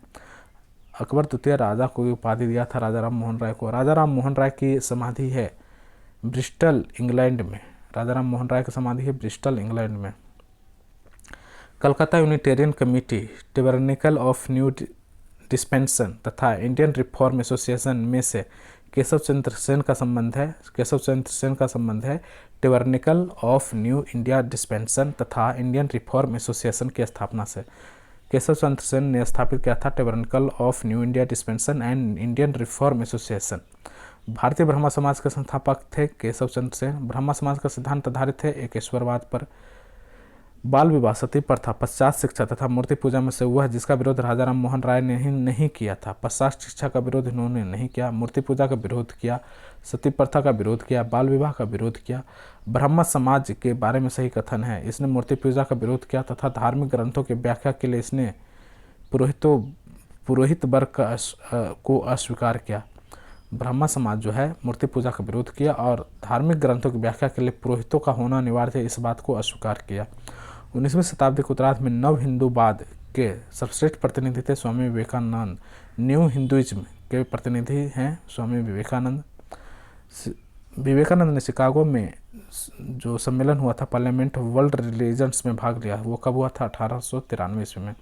अकबर द्वितीय राजा को उपाधि दिया था राजा राम मोहन राय को। राजा राम मोहन राय की समाधि है ब्रिस्टल इंग्लैंड में, राजा राम मोहन राय की समाधि है ब्रिस्टल इंग्लैंड में। Calcutta Unitarian Committee, Tabernacle of New Dispensation तथा इंडियन रिफॉर्म एसोसिएशन में से केशव चंद्र सेन का संबंध है, केशव चंद्र सेन का संबंध है टेबरनिकल ऑफ न्यू इंडिया डिस्पेंसन तथा इंडियन रिफॉर्म एसोसिएशन की स्थापना से। केशव चंद्र सेन ने स्थापित किया था Tabernacle of New India Dispensation and Indian Reform Association. भारतीय ब्रह्मा समाज के संस्थापक थे केशव चंद्र सेन। ब्रह्मा समाज का सिद्धांत आधारित है एकेश्वरवाद पर, बाल विवाह, सती प्रथा, पश्चात शिक्षा तथा मूर्ति पूजा में से वह जिसका विरोध राजा राम मोहन राय ने नहीं किया था। पश्चात शिक्षा का विरोध इन्होंने नहीं किया, मूर्ति पूजा का विरोध किया, सती प्रथा का विरोध किया, बाल विवाह का विरोध किया। ब्रह्मा समाज के बारे में सही कथन है, इसने मूर्ति पूजा का विरोध किया तथा धार्मिक ग्रंथों की व्याख्या के लिए इसने पुरोहित वर्ग को अस्वीकार किया। ब्रह्मा समाज जो है मूर्ति पूजा का विरोध किया और धार्मिक ग्रंथों की व्याख्या के लिए पुरोहितों का होना अनिवार्य है, इस बात को अस्वीकार किया। 19वीं शताब्दी के उत्तरार्ध में नव हिंदूवाद के सर्वश्रेष्ठ प्रतिनिधि थे स्वामी विवेकानंद। न्यू हिंदुइज्म के प्रतिनिधि हैं स्वामी विवेकानंद। विवेकानंद ने शिकागो में जो सम्मेलन हुआ था पार्लियामेंट वर्ल्ड रिलीजन्स में भाग लिया, वो कब हुआ था? 1893 ईस्वी में।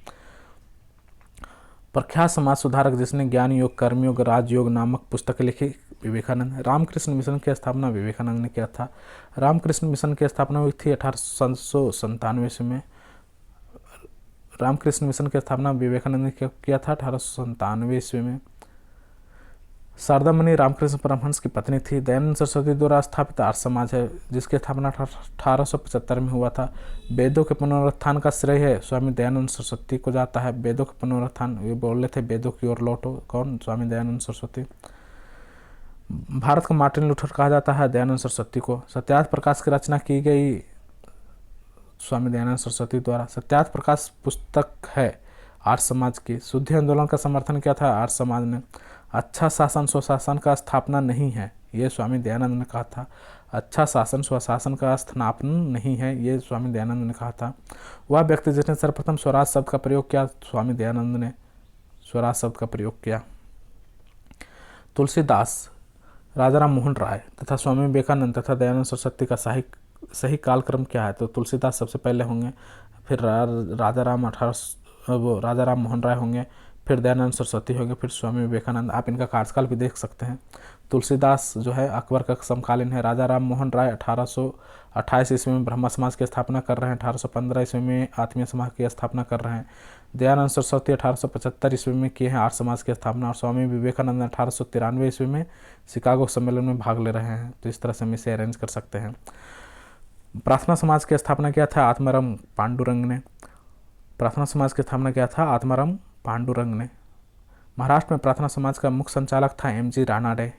प्रख्यात समाज सुधारक जिसने ज्ञान योग, कर्मयोग, राजयोग नामक पुस्तकें लिखी, विवेकानंद। रामकृष्ण मिशन की स्थापना विवेकानंद ने किया था। रामकृष्ण मिशन की स्थापना हुई थी 1897 ईस्वी में। रामकृष्ण मिशन की स्थापना विवेकानंद ने किया था 1897 ईस्वी में। शारदा मणि रामकृष्ण परमहंस की पत्नी थी। दयानंद सरस्वती द्वारा स्थापित आर्य समाज है जिसकी स्थापना 1875 में हुआ था। वेदों के पुनरुत्थान का श्रेय है स्वामी दयानंद सरस्वती को जाता है। वेदों के पुनरुत्थान, ये बोल रहे थे वेदों की ओर लौटो, कौन? स्वामी दयानंद सरस्वती। भारत का मार्टिन लूथर कहा जाता है दयानंद सरस्वती को। सत्यार्थ प्रकाश की रचना की गई स्वामी दयानंद सरस्वती द्वारा। सत्यार्थ प्रकाश पुस्तक है आर्य समाज की। शुद्धि आंदोलन का समर्थन किया था आर्य समाज ने। अच्छा शासन स्वशासन का स्थापना नहीं है, ये स्वामी दयानंद ने कहा था। अच्छा शासन स्वशासन का स्थापना नहीं है, ये स्वामी दयानंद ने कहा था। वह व्यक्ति जिसने सर्वप्रथम स्वराज शब्द का प्रयोग किया, स्वामी दयानंद ने स्वराज शब्द का प्रयोग किया। तुलसीदास, राजा राम मोहन राय तथा स्वामी विवेकानंद तथा दयानंद सरस्वती का सही कालक्रम क्या है? तो तुलसीदास सबसे पहले होंगे, फिर राजा राम राजा राम मोहन राय होंगे, फिर दयानंद सरस्वती होंगे, फिर स्वामी विवेकानंद। आप इनका कार्यकाल भी देख सकते हैं। तुलसीदास जो है अकबर का समकालीन है। राजा राम मोहन राय 1828 ईस्वी में ब्रह्मा समाज की स्थापना कर रहे हैं, 1815 ईस्वी में आत्मीय समाज की स्थापना कर रहे हैं। दयानंद सरस्वती 1875 ईस्वी में किए हैं आर्य समाज की स्थापना, और स्वामी विवेकानंद 1893 ईस्वी में शिकागो सम्मेलन में भाग ले रहे हैं। तो इस तरह से हम इसे अरेंज कर सकते हैं। प्रार्थना समाज की स्थापना किया था आत्माराम पांडुरंग ने। प्रार्थना समाज की स्थापना किया था आत्माराम पांडुरंग ने। महाराष्ट्र में प्रार्थना समाज का मुख्य संचालक था एम जी रानाडे।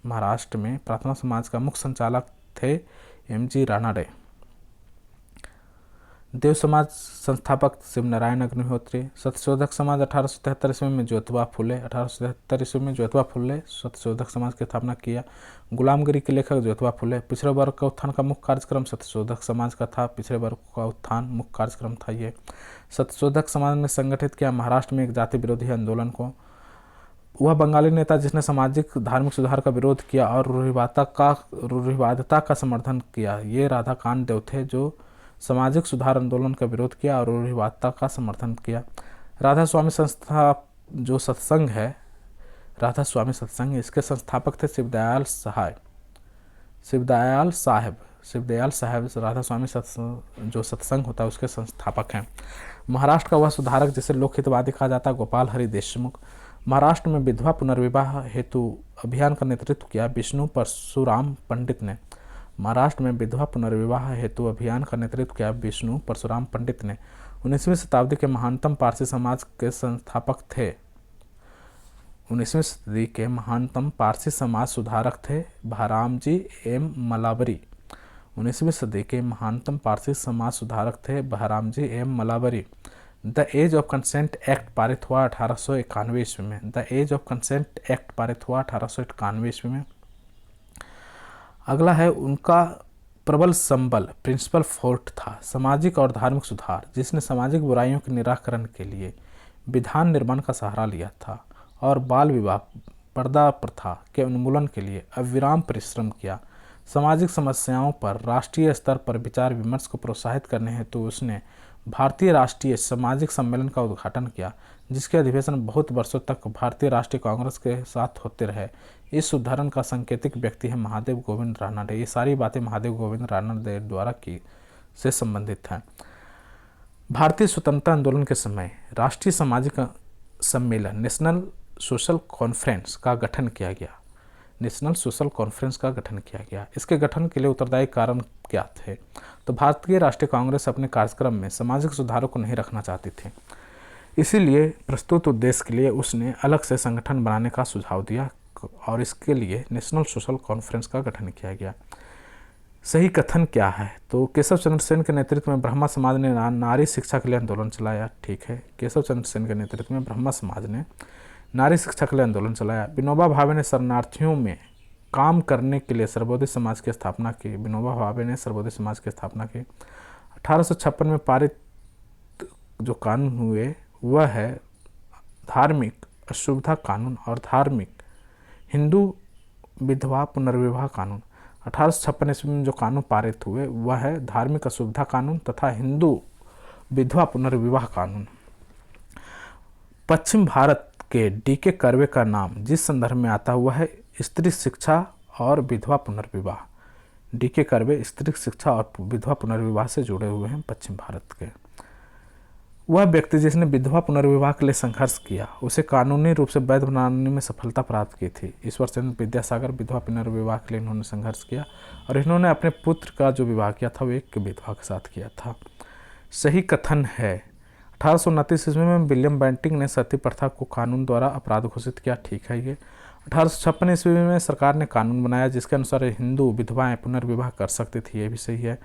महाराष्ट्र में प्रार्थना समाज का मुख्य संचालक थे एम जी रानाडे। देव समाज संस्थापक शिव नारायण अग्निहोत्री। सत्यशोधक समाज 1873 ईस्वी में ज्योतिबा फुले। 1873 ईस्वी में ज्योतिबा फुले सत्यशोधक समाज की स्थापना किया। गुलामगिरी के लेखक ज्योतिबा फुले। पिछड़े वर्ग का उत्थान का मुख्य कार्यक्रम सत्यशोधक समाज का था। पिछड़े वर्ग का उत्थान मुख्य कार्यक्रम था ये। सत्यशोधक समाज ने संगठित किया महाराष्ट्र में एक जाति विरोधी आंदोलन को। वह बंगाली नेता जिसने सामाजिक धार्मिक सुधार का विरोध किया और रूढ़िवादिता का समर्थन किया, ये राधाकांत देव थे, जो सामाजिक सुधार आंदोलन का विरोध किया और रूढ़िवादिता का समर्थन किया। राधा स्वामी संस्था जो सत्संग है, राधा स्वामी सत्संग, इसके संस्थापक थे शिवदयाल साहेब राधा स्वामी जो सत्संग होता है उसके संस्थापक हैं। महाराष्ट्र का वह सुधारक जिसे लोकहितवादी कहा जाता है गोपाल हरि देशमुख। महाराष्ट्र में विधवा पुनर्विवाह हेतु अभियान का नेतृत्व किया विष्णु परशुराम पंडित ने। महाराष्ट्र में विधवा पुनर्विवाह हेतु अभियान का नेतृत्व किया विष्णु परशुराम पंडित ने। 19वीं शताब्दी के महानतम पारसी समाज के संस्थापक थे। 19वीं सदी के महानतम पारसी समाज सुधारक थे बहरामजी एम मलाबरी। 19वीं सदी के महानतम पारसी समाज सुधारक थे Behramji M Malabari. The Age of Consent Act पारित हुआ 1891 ईस्वी में। The Age of Consent Act पारित हुआ 1891 ईस्वी में। अगला है उनका प्रबल संबल प्रिंसिपल फोर्ट था सामाजिक और धार्मिक सुधार, जिसने सामाजिक बुराइयों के निराकरण के लिए विधान निर्माण का सहारा लिया था और बाल विवाह पर्दा प्रथा के उन्मूलन के लिए अविराम परिश्रम किया। सामाजिक समस्याओं पर राष्ट्रीय स्तर पर विचार विमर्श को प्रोत्साहित करने हेतु उसने भारतीय राष्ट्रीय सामाजिक सम्मेलन का उद्घाटन किया, जिसके अधिवेशन बहुत वर्षों तक भारतीय राष्ट्रीय कांग्रेस के साथ होते रहे। इस उदाहरण का सांकेतिक व्यक्ति है महादेव गोविंद रानडे। ये सारी बातें महादेव गोविंद रानडे द्वारा की से संबंधित हैं। भारतीय स्वतंत्रता आंदोलन के समय राष्ट्रीय सामाजिक सम्मेलन नेशनल सोशल कॉन्फ्रेंस का गठन किया गया। नेशनल सोशल कॉन्फ्रेंस का गठन किया गया। इसके गठन के लिए उत्तरदायी कारण क्या थे? तो भारतीय राष्ट्रीय कांग्रेस अपने कार्यक्रम में सामाजिक सुधारों को नहीं रखना चाहती थी, इसीलिए प्रस्तुत उद्देश्य के लिए उसने अलग से संगठन बनाने का सुझाव दिया और इसके लिए नेशनल सोशल कॉन्फ्रेंस का गठन किया गया। सही कथन क्या है? तो केशव चंद्र सेन के नेतृत्व में ब्रह्मा समाज ने नारी शिक्षा के लिए आंदोलन चलाया। ठीक है, केशव चंद्र सेन के नेतृत्व में ब्रह्मा समाज ने नारी शिक्षा के लिए आंदोलन चलाया। विनोबा भावे ने शरणार्थियों में काम करने के लिए सर्वोदय समाज की स्थापना की। विनोबा भावे ने सर्वोदय समाज की स्थापना की। 1856 में पारित जो कानून हुए वह है धार्मिक अशुभता कानून और धार्मिक हिंदू विधवा पुनर्विवाह कानून। 1856 ईस्वी में जो कानून पारित हुए वह है धार्मिक अशुभता कानून तथा हिंदू विधवा पुनर्विवाह कानून। पश्चिम भारत के डी.के. कर्वे का नाम जिस संदर्भ में आता हुआ है स्त्री शिक्षा और विधवा पुनर्विवाह। डी.के. कर्वे स्त्री शिक्षा और विधवा पुनर्विवाह से जुड़े हुए हैं पश्चिम भारत के। वह व्यक्ति जिसने विधवा पुनर्विवाह के लिए संघर्ष किया उसे कानूनी रूप से वैध बनाने में सफलता प्राप्त की थी। ईश्वर चंद्र विद्यासागर विधवा पुनर्विवाह के लिए इन्होंने संघर्ष किया और इन्होंने अपने पुत्र का जो विवाह किया था वो एक विधवा के साथ किया था। सही कथन है 1829 ईस्वी में विलियम बेंटिंग ने सती प्रथा को कानून द्वारा अपराध घोषित किया। ठीक है, ये 1856 ईस्वी में सरकार ने कानून बनाया जिसके अनुसार हिंदू विधवाएं पुनर्विवाह कर सकती थी। ये भी सही है।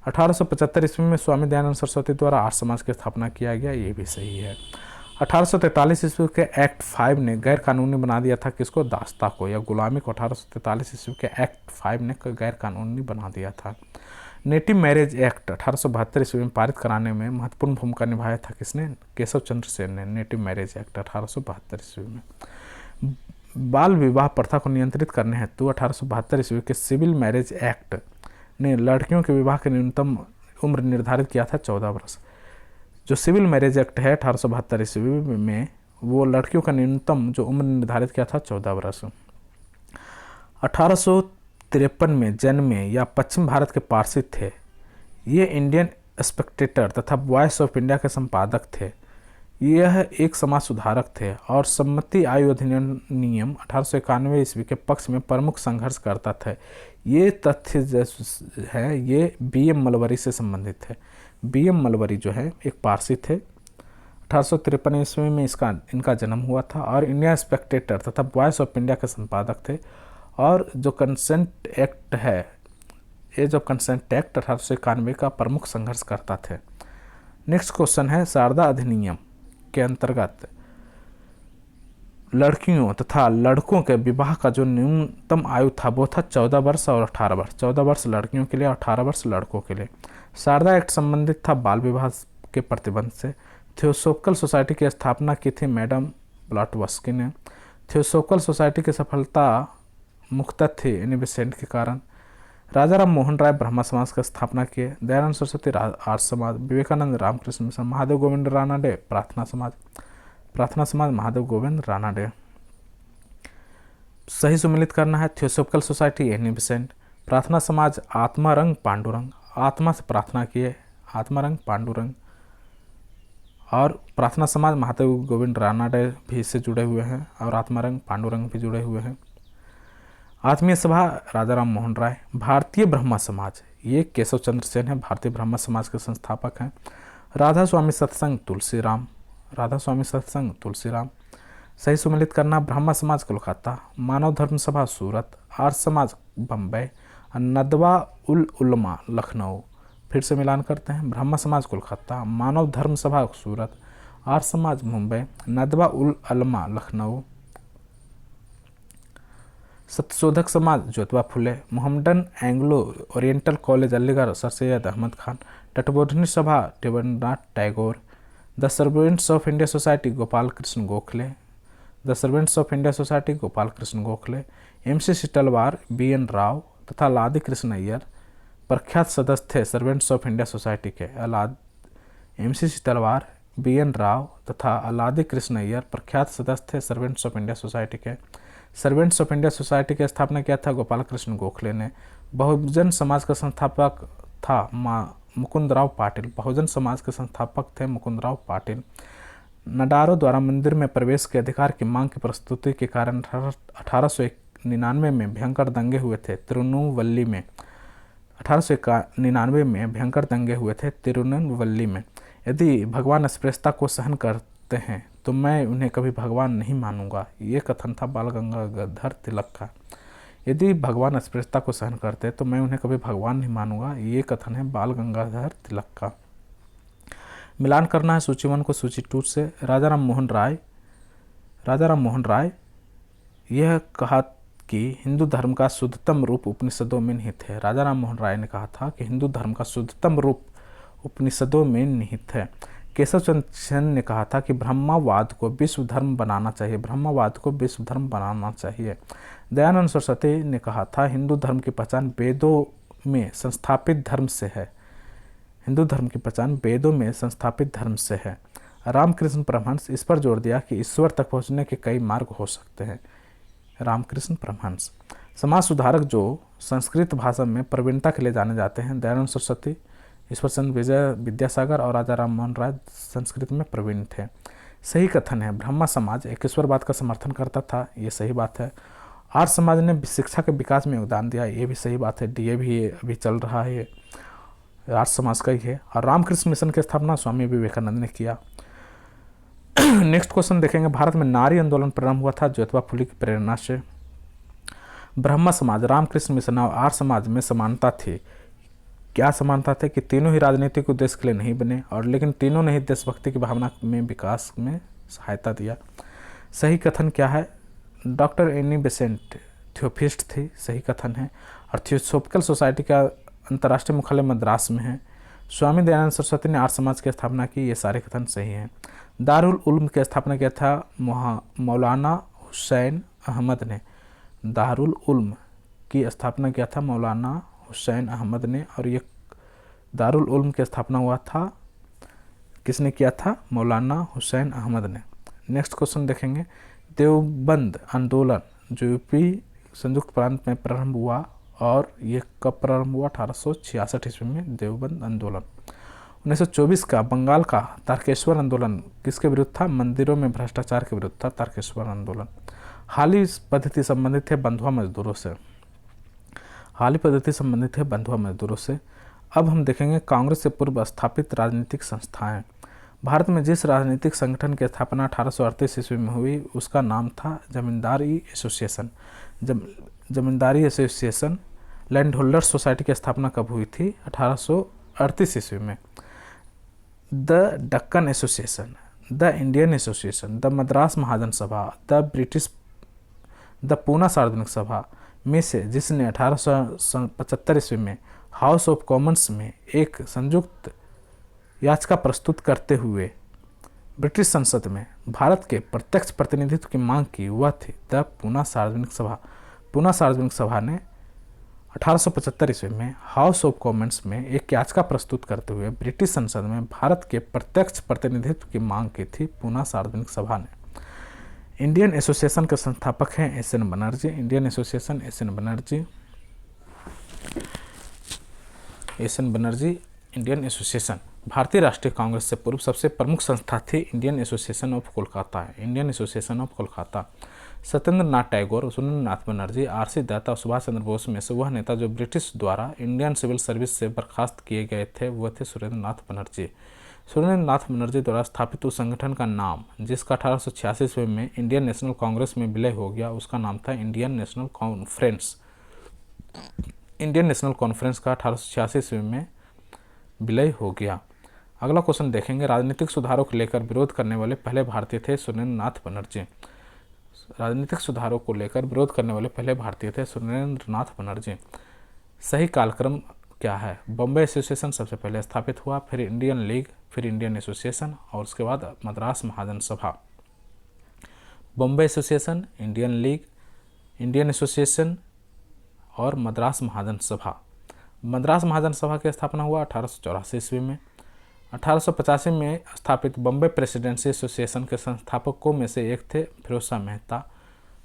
1875 ईस्वी में स्वामी दयानंद सरस्वती द्वारा आर्य समाज की स्थापना किया गया। ये भी सही है। 1843 ईस्वी के एक्ट 5 ने गैर कानूनी बना दिया था किसको? दास्ता को या गुलामी को। 1843 ईस्वी के एक्ट 5 ने गैर कानूनी बना दिया था। नेटिव मैरिज एक्ट 1872 ईस्वी में पारित कराने में महत्वपूर्ण भूमिका निभाया था किसने? केशव चंद्र सेन ने। नेटिव मैरिज एक्ट 1872 ईस्वी में। बाल विवाह प्रथा को नियंत्रित करने हेतु 1872 ईस्वी के सिविल मैरिज एक्ट ने लड़कियों के विवाह की न्यूनतम उम्र निर्धारित किया था 14 वर्ष। जो सिविल मैरिज एक्ट है 1872 ईस्वी में, वो लड़कियों का न्यूनतम जो उम्र निर्धारित किया था 14 वर्ष। 1853 में जन्मे या पश्चिम भारत के पारसी थे। ये इंडियन स्पेक्टेटर तथा वॉइस ऑफ इंडिया के संपादक थे। यह एक समाज सुधारक थे और सम्मति आयु अधिनियम 1891 ईस्वी के पक्ष में प्रमुख संघर्ष करता था। ये तथ्य है, ये BM मलवरी से संबंधित है। BM मलवरी जो है एक पारसी थे। 1853 ईस्वी में इनका जन्म हुआ था और इंडिया स्पेक्टेटर तथा वॉइस ऑफ इंडिया के संपादक थे। और जो कंसेंट एक्ट है, ये जो कंसेंट एक्ट 1891 का प्रमुख संघर्ष करता थे। नेक्स्ट क्वेश्चन है, शारदा अधिनियम के अंतर्गत लड़कियों तथा लड़कों के विवाह का जो न्यूनतम आयु था वो था 14 वर्ष और 18 वर्ष। 14 वर्ष लड़कियों के लिए, 18 वर्ष लड़कों के लिए। शारदा एक्ट संबंधित था बाल विवाह के प्रतिबंध से। थियोसोफिकल सोसाइटी की स्थापना की थी मैडम ब्लॉटवर्स्की ने। थियोसोफिकल सोसाइटी की सफलता मुख्यतः थी एनी बेसेंट के कारण। राजा राम मोहन राय ब्रह्मा समाज की स्थापना किए। दयानंद सरस्वती आर्य समाज, विवेकानंद रामकृष्ण मिशन, महादेव गोविंद रानाडे प्रार्थना समाज, प्रार्थना समाज महादेव गोविंद रानाडे। सही सुमिलित करना है, थियोसोफिकल सोसाइटी एनी बेसेंट, प्रार्थना समाज आत्मारंग पांडुरंग, आत्मा से प्रार्थना किए आत्मारंग पांडुरंग, और प्रार्थना समाज महादेव गोविंद रानाडे भी इससे जुड़े हुए हैं और आत्मारंग पांडुरंग भी जुड़े हुए हैं। आत्मीय सभा राजा राम मोहन राय। भारतीय ब्रह्मा समाज, ये केशव चंद्र सेन है, भारतीय ब्रह्मा समाज के संस्थापक हैं। राधा स्वामी सत्संग तुलसीराम, राधा स्वामी सत्संग तुलसीराम। सही सुमिलित करना, ब्रह्मा समाज कोलकाता, मानव धर्म सभा सूरत, आर्य समाज बम्बई, नदवा उल उलमा लखनऊ। फिर से मिलान करते हैं, ब्रह्मा समाज कोलकाता, मानव धर्म सभा सूरत, आर्य समाज मुंबई, नदवा उल उलमा Lucknow. Satyashodhak Samaj Jyotiba Phule, Mohammedan Anglo Oriental College Aligarh Sir Syed Ahmad Khan, Tattvabodhini Sabha Rabindranath Tagore, the Servants of India Society Gopal Krishna Gokhale, the Servants of India Society Gopal Krishna Gokhale. MC तलवार, BN राव तथा अलादी कृष्ण अय्यर प्रख्यात सदस्य थे सर्वेंट्स ऑफ इंडिया सोसाइटी के। MC तलवार, BN राव तथा अलादी कृष्ण अय्यर प्रख्यात सदस्य थे सर्वेंट्स ऑफ इंडिया सोसाइटी के। सर्वेंट्स ऑफ इंडिया सोसाइटी की स्थापना किया था गोपाल कृष्ण गोखले ने। बहुजन समाज का संस्थापक था मुकुंदराव पाटिल, बहुजन समाज के संस्थापक थे मुकुंदराव पाटिल। नडारों द्वारा मंदिर में प्रवेश के अधिकार की मांग की प्रस्तुति के कारण 1899 में भयंकर दंगे हुए थे तिरुनुवल्ली में। 1899 में भयंकर दंगे हुए थे तिरुनुवल्ली में। यदि भगवान अस्पृश्यता को सहन करते हैं तो मैं उन्हें कभी भगवान नहीं मानूंगा, ये कथन था बाल गंगाधर तिलक का। यदि भगवान अस्पृश्यता को सहन करते तो मैं उन्हें कभी भगवान नहीं मानूंगा, ये कथन है बाल गंगाधर तिलक का। मिलान करना है सूची 1 को सूची 2 से। राजा राम मोहन राय यह कहा कि हिंदू धर्म का शुद्धतम रूप उपनिषदों में निहित है। राजा राम मोहन राय ने कहा था कि हिंदू धर्म का शुद्धतम रूप उपनिषदों में निहित है। केशव चंद्र सेन ने कहा था कि ब्रह्मवाद को विश्व धर्म बनाना चाहिए, ब्रह्मवाद को विश्व धर्म बनाना चाहिए। दयानंद सरस्वती ने कहा था हिंदू धर्म की पहचान वेदों में संस्थापित धर्म से है, हिंदू धर्म की पहचान वेदों में संस्थापित धर्म से है। रामकृष्ण परमहंस इस पर जोर दिया कि ईश्वर तक पहुंचने के कई मार्ग हो सकते हैं। रामकृष्ण परमहंस। समाज सुधारक जो संस्कृत भाषा में प्रवीणता के लिए जाने जाते हैं, दयानंद सरस्वती, ईश्वरचंद्र विद्यासागर और राजा राम मोहन राय संस्कृत में प्रवीण थे। सही कथन है, ब्रह्मा समाज एक ईश्वरवाद का समर्थन करता था, ये सही बात है। आर्य समाज ने शिक्षा के विकास में योगदान दिया, ये भी सही बात है। DA भी अभी चल रहा है, ये आर्य समाज का ही है। और रामकृष्ण मिशन की स्थापना स्वामी विवेकानंद ने किया। नेक्स्ट क्वेश्चन देखेंगे, भारत में नारी आंदोलन प्रारंभ हुआ था ज्योतिबा फुले की प्रेरणा से। ब्रह्मा समाज, रामकृष्ण मिशन और आर्य समाज में समानता थी। क्या समानता थे कि तीनों ही राजनीतिक उद्देश्य के लिए नहीं बने, और लेकिन तीनों ने ही देशभक्ति की भावना में विकास में सहायता दिया। सही कथन क्या है? डॉक्टर एनी बेसेंट थियोफिस्ट थी, सही कथन है। और थियोसोफिकल सोसाइटी का अंतर्राष्ट्रीय मुख्यालय मद्रास में है। स्वामी दयानंद सरस्वती ने आर्य समाज की स्थापना की, ये सारे कथन सही हैं। दारुल उल्म की स्थापना किया था मौलाना हुसैन अहमद ने। दारुल उल्म की स्थापना किया था मौलाना हुसैन अहमद ने, और ये दारुल उल्म की स्थापना हुआ था, किसने किया था? मौलाना हुसैन अहमद ने। नेक्स्ट क्वेश्चन देखेंगे, देवबंद आंदोलन जो यूपी संयुक्त प्रांत में प्रारंभ हुआ, और ये कब प्रारंभ हुआ? 1866 ईस्वी में देवबंद आंदोलन। 1924 का बंगाल का तारकेश्वर आंदोलन किसके विरुद्ध था? मंदिरों में भ्रष्टाचार के विरुद्ध था तारकेश्वर आंदोलन। हाली पद्धति संबंधित है बंधुआ मजदूरों से, हाली पद्धति संबंधित है बंधुआ मजदूरों से। अब हम देखेंगे कांग्रेस से पूर्व स्थापित राजनीतिक संस्थाएं। भारत में जिस राजनीतिक संगठन की स्थापना 1838 ईस्वी में हुई उसका नाम था Zamindari Association. Zamindari Association. Land Holders Society की स्थापना कब हुई थी? 1838 ईस्वी में। The Deccan Association, the Indian Association, the Madras Mahajan Sabha, the Poona सार्वजनिक सभा में से जिसने 1875 ईस्वी में हाउस ऑफ कॉमन्स में एक संयुक्त याचिका प्रस्तुत करते हुए ब्रिटिश संसद में भारत के प्रत्यक्ष प्रतिनिधित्व की मांग की, वह थी द पूना सार्वजनिक सभा। पूना सार्वजनिक सभा ने 1875 ईस्वी में हाउस ऑफ कॉमन्स में एक याचिका प्रस्तुत करते हुए ब्रिटिश संसद में भारत के प्रत्यक्ष प्रतिनिधित्व की मांग की थी, पूना सार्वजनिक सभा ने। इंडियन एसोसिएशन के संस्थापक हैं S N Banerjee. Indian association S N Banerjee, S N Banerjee. Indian association भारतीय राष्ट्रीय कांग्रेस से पूर्व सबसे प्रमुख संस्था थी Indian association of Kolkata. Indian association of Kolkata. Satyendra Nath Tagore, Surendra Nath Banerjee, R C. Dutta और सुभाष चंद्र बोस में से वह नेता जो ब्रिटिश द्वारा इंडियन सिविल सर्विस से बर्खास्त किए गए थे वह थे सुरेंद्र नाथ बनर्जी। सुरेंद्र नाथ बनर्जी द्वारा स्थापित उस संगठन का नाम जिसका 1886 ईस्वी में इंडियन नेशनल कांग्रेस में विलय हो गया उसका नाम था Indian national conference. Indian national conference का 1886 ईस्वी में विलय हो गया। अगला क्वेश्चन देखेंगे, राजनीतिक सुधारों को लेकर विरोध करने वाले पहले भारतीय थे सुरेंद्र नाथ बनर्जी। राजनीतिक सुधारों को लेकर विरोध करने वाले पहले भारतीय थे सुरेंद्र नाथ बनर्जी। सही कालक्रम क्या है? बॉम्बे एसोसिएशन सबसे पहले स्थापित हुआ, फिर इंडियन लीग, फिर इंडियन एसोसिएशन और उसके बाद मद्रास महाजन सभा। Bombay association, Indian league, Indian association और मद्रास महाजन सभा। मद्रास महाजन सभा की स्थापना हुआ 1884 ईस्वी में। 1885 में स्थापित बॉम्बे प्रेसिडेंसी एसोसिएशन के संस्थापकों में से एक थे फिरोज शाह मेहता।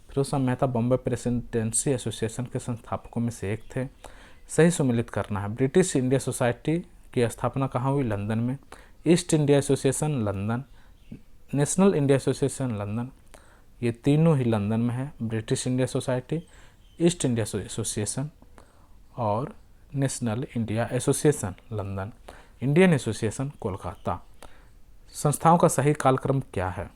फिरोज शाह मेहता बॉम्बे प्रेसिडेंसी एसोसिएशन के संस्थापकों में से एक थे। सही सुमेलित करना है। ब्रिटिश इंडिया सोसाइटी की स्थापना कहाँ हुई? लंदन में। East India Association London, National India Association London, ये तीनों ही लंदन में है। British India Society, East India Association और National India Association London. Indian Association Kolkata. संस्थाओं का सही कालक्रम क्या है?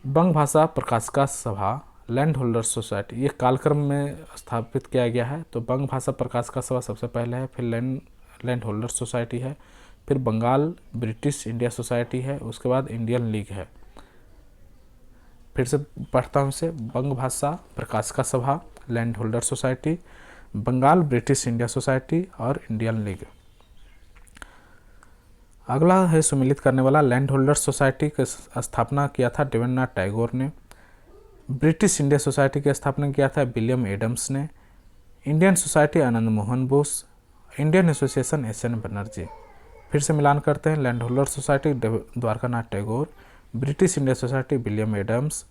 बंग Bhasha Prakashika Sabha, land Holders society, ये कालक्रम में स्थापित किया गया है। तो बंग भाषा प्रकाशिका सभा सबसे पहले है, फिर लैंड होल्डर्स सोसाइटी है, फिर बंगाल ब्रिटिश इंडिया सोसाइटी है, उसके बाद इंडियन लीग है। फिर से पढ़ता हूँ इसे, बंग Bhasha Prakashika Sabha, land holder society, Bengal British India society और इंडियन लीग। अगला है सुमेलित करने वाला। लैंड होल्डर्स सोसाइटी की स्थापना किया था देवेंद्रनाथ टैगोर ने। ब्रिटिश इंडिया सोसाइटी की स्थापना किया था विलियम एडम्स ने। Indian Society Anand Mohan Bose. Indian association S N Banerjee. फिर से मिलान करते हैं। Land holder Society Dwarkanath Tagore, British India Society William Adams,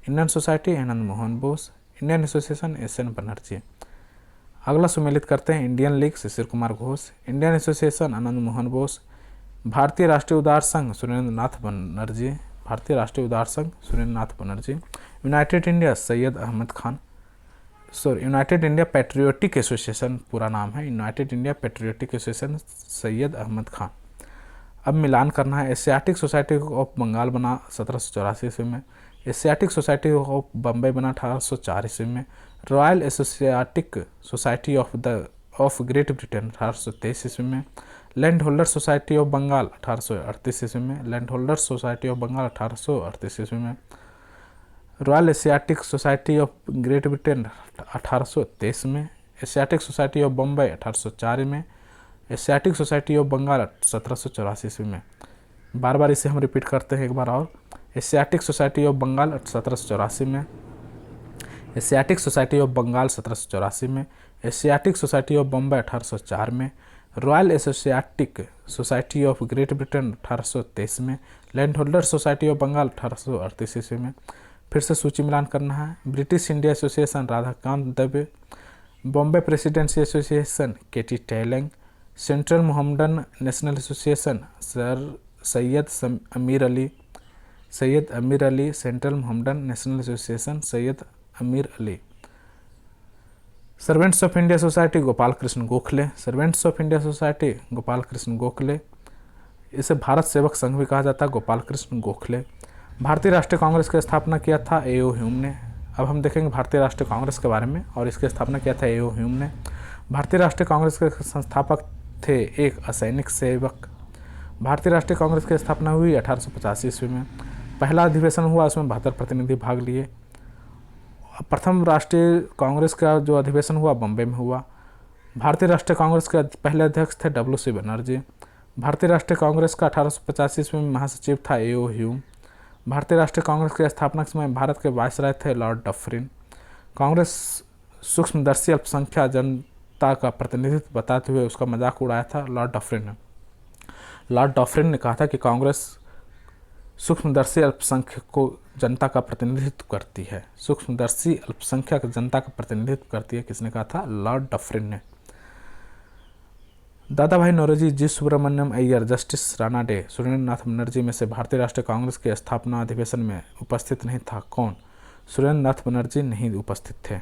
Indian Society Anand Mohan Bose, Indian association S N Banerjee. अगला सुमेलित करते हैं। Indian League Shishir Kumar Ghosh, Indian Association Anand Mohan Bose, भारतीय राष्ट्रीय उदार संघ सुरेंद्र नाथ बनर्जी, भारतीय राष्ट्रीय उदार संघ Surendra Nath Banerjee. United India Syed Ahmad Khan, United India Patriotic Association पूरा नाम है, United India Patriotic Association Syed Ahmad Khan. अब मिलान करना है। एशियाटिक सोसाइटी ऑफ बंगाल बना 1784 ईस्वी में, एशियाटिक सोसाइटी ऑफ बम्बई बना 1804 ईस्वी में, royal Asiatic society of great Britain 1823 ईस्वी में, land holder society of Bengal 1838 ईस्वी में, land holder society of Bengal 1838 ईस्वी में, royal Asiatic society of great Britain 1823 में, एशियाटिक सोसाइटी ऑफ बम्बई 1804 में, एशियाटिक सोसाइटी ऑफ बंगाल 1784 ईस्वी में। बार बार इसे हम रिपीट करते हैं एक बार और। एशियाटिक सोसाइटी ऑफ बंगाल 1784 में, एशियाटिक सोसाइटी ऑफ बंगाल 1784 में, एशियाटिक सोसाइटी ऑफ बॉम्बे 1804 में, royal Asiatic society of great Britain 1823 में, land holder society of Bengal 1838 ईस्वी में। फिर से सूची मिलान करना है। British India Association Radhakant Dave, Bombay Presidency Association K T Telang, Central Mohammedan National Association Sir Syed Ameer Ali, Central Mohammedan National Association Syed Ameer Ali. Servants of India Society Gopal Krishna Gokhale, Servants of India Society Gopal Krishna Gokhale. इसे भारत सेवक संघ भी कहा जाता है, गोपाल कृष्ण गोखले। भारतीय राष्ट्रीय कांग्रेस की स्थापना किया था ए.ओ. ह्यूम ने। अब हम देखेंगे भारतीय राष्ट्रीय कांग्रेस के बारे में, और इसकी स्थापना किया था ए.ओ. ह्यूम ने। भारतीय राष्ट्रीय कांग्रेस के संस्थापक थे एक असैनिक सेवक। भारतीय राष्ट्रीय कांग्रेस की स्थापना हुई 1885 ईस्वी में। पहला अधिवेशन हुआ, उसमें 72 प्रतिनिधि भाग लिए। प्रथम राष्ट्रीय कांग्रेस का जो अधिवेशन हुआ बॉम्बे में हुआ। भारतीय राष्ट्रीय कांग्रेस के पहले अध्यक्ष थे W.C. बनर्जी। भारतीय राष्ट्रीय कांग्रेस का 1885 ईस्वी में महासचिव था ए.ओ. ह्यूम। भारतीय राष्ट्रीय कांग्रेस के स्थापना के समय भारत के वायसराय थे लॉर्ड डफरिन। कांग्रेस सूक्ष्मदर्शी अल्पसंख्यक जनता का प्रतिनिधित्व बताते हुए उसका मजाक उड़ाया था लॉर्ड डफरिन ने। लॉर्ड डफरिन ने कहा था कि कांग्रेस सूक्ष्मदर्शी अल्पसंख्यक को जनता का प्रतिनिधित्व करती है। सूक्ष्मदर्शी अल्पसंख्यक जनता का प्रतिनिधित्व करती है, किसने कहा था? लॉर्ड डफरिन ने। दादा भाई नौरोजी, जी सुब्रमण्यम अय्यर, जस्टिस राणा डे, सुरेंद्रनाथ बनर्जी में से भारतीय राष्ट्रीय कांग्रेस के स्थापना अधिवेशन में उपस्थित नहीं था कौन? सुरेंद्रनाथ बनर्जी नहीं उपस्थित थे।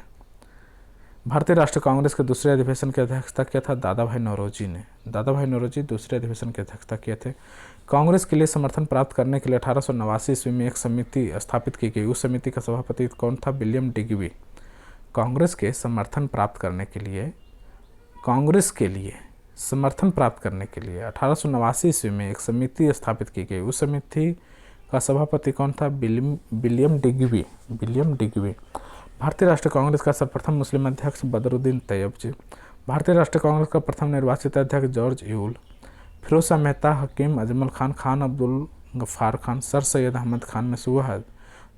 भारतीय राष्ट्रीय कांग्रेस के दूसरे अधिवेशन की अध्यक्षता किया था दादा भाई नौरोजी ने। दादा भाई नौरोजी दूसरे अधिवेशन की अध्यक्षता किए थे। कांग्रेस के लिए समर्थन प्राप्त करने के लिए 1889 ईस्वी में एक समिति स्थापित की गई। उस समिति का सभापति कौन था? William Digby. कांग्रेस के समर्थन प्राप्त करने के लिए, कांग्रेस के लिए समर्थन प्राप्त करने के लिए 1889 ईस्वी में एक समिति स्थापित की गई। उस समिति का सभापति कौन था? William Digby. William Digby. भारतीय राष्ट्रीय कांग्रेस का सर्वप्रथम मुस्लिम अध्यक्ष बदरुद्दीन तैयब जी। भारतीय राष्ट्रीय कांग्रेस का प्रथम निर्वाचित अध्यक्ष George Yule. Firoz Shah Mehta, Hakim Ajmal Khan, Khan Abdul Gaffar Khan, sir Syed Ahmad Khan में से हुआ है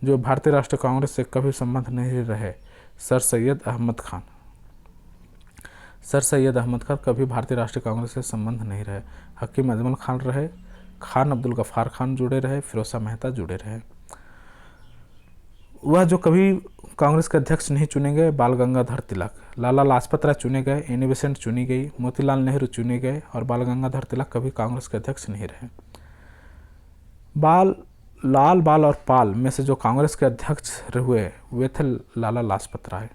जो भारतीय राष्ट्रीय कांग्रेस से कभी संबंध नहीं रहे। सर सैयद अहमद खान। सर सैयद अहमद खान कभी भारतीय राष्ट्रीय कांग्रेस से संबंध नहीं रहे। हकीम अजमल खान रहे, खान अब्दुल गफ्फार खान जुड़े रहे, फिरोज शाह मेहता जुड़े रहे। वह जो कभी कांग्रेस के अध्यक्ष नहीं चुने गए, बाल गंगाधर तिलक। लाला लाजपत राय चुने गए, एनी बेसेंट चुनी गई, मोतीलाल नेहरू चुने गए, और बाल गंगाधर तिलक कभी कांग्रेस के अध्यक्ष नहीं रहे। लाल, बाल और पाल में से जो कांग्रेस के अध्यक्ष हुए वे थे लाला लाजपत राय।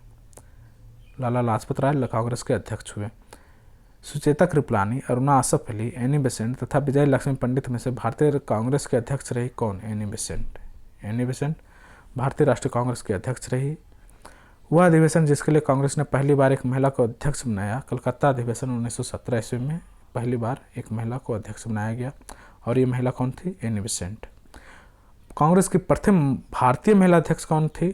लाला लाजपत राय कांग्रेस के अध्यक्ष हुए। सुचेता कृपलानी, अरुणा आसफ अली, एनी बेसेंट तथा विजय लक्ष्मी पंडित में से भारतीय कांग्रेस के अध्यक्ष रही कौन? Annie Besant. एनी बेसेंट भारतीय राष्ट्रीय कांग्रेस के अध्यक्ष रही। वह अधिवेशन जिसके लिए कांग्रेस ने पहली बार एक महिला को अध्यक्ष बनाया, कलकत्ता अधिवेशन 1917 ईस्वी में पहली बार एक महिला को अध्यक्ष बनाया गया, और ये महिला कौन थी? Annie Besant. कांग्रेस की प्रथम भारतीय महिला अध्यक्ष कौन थी?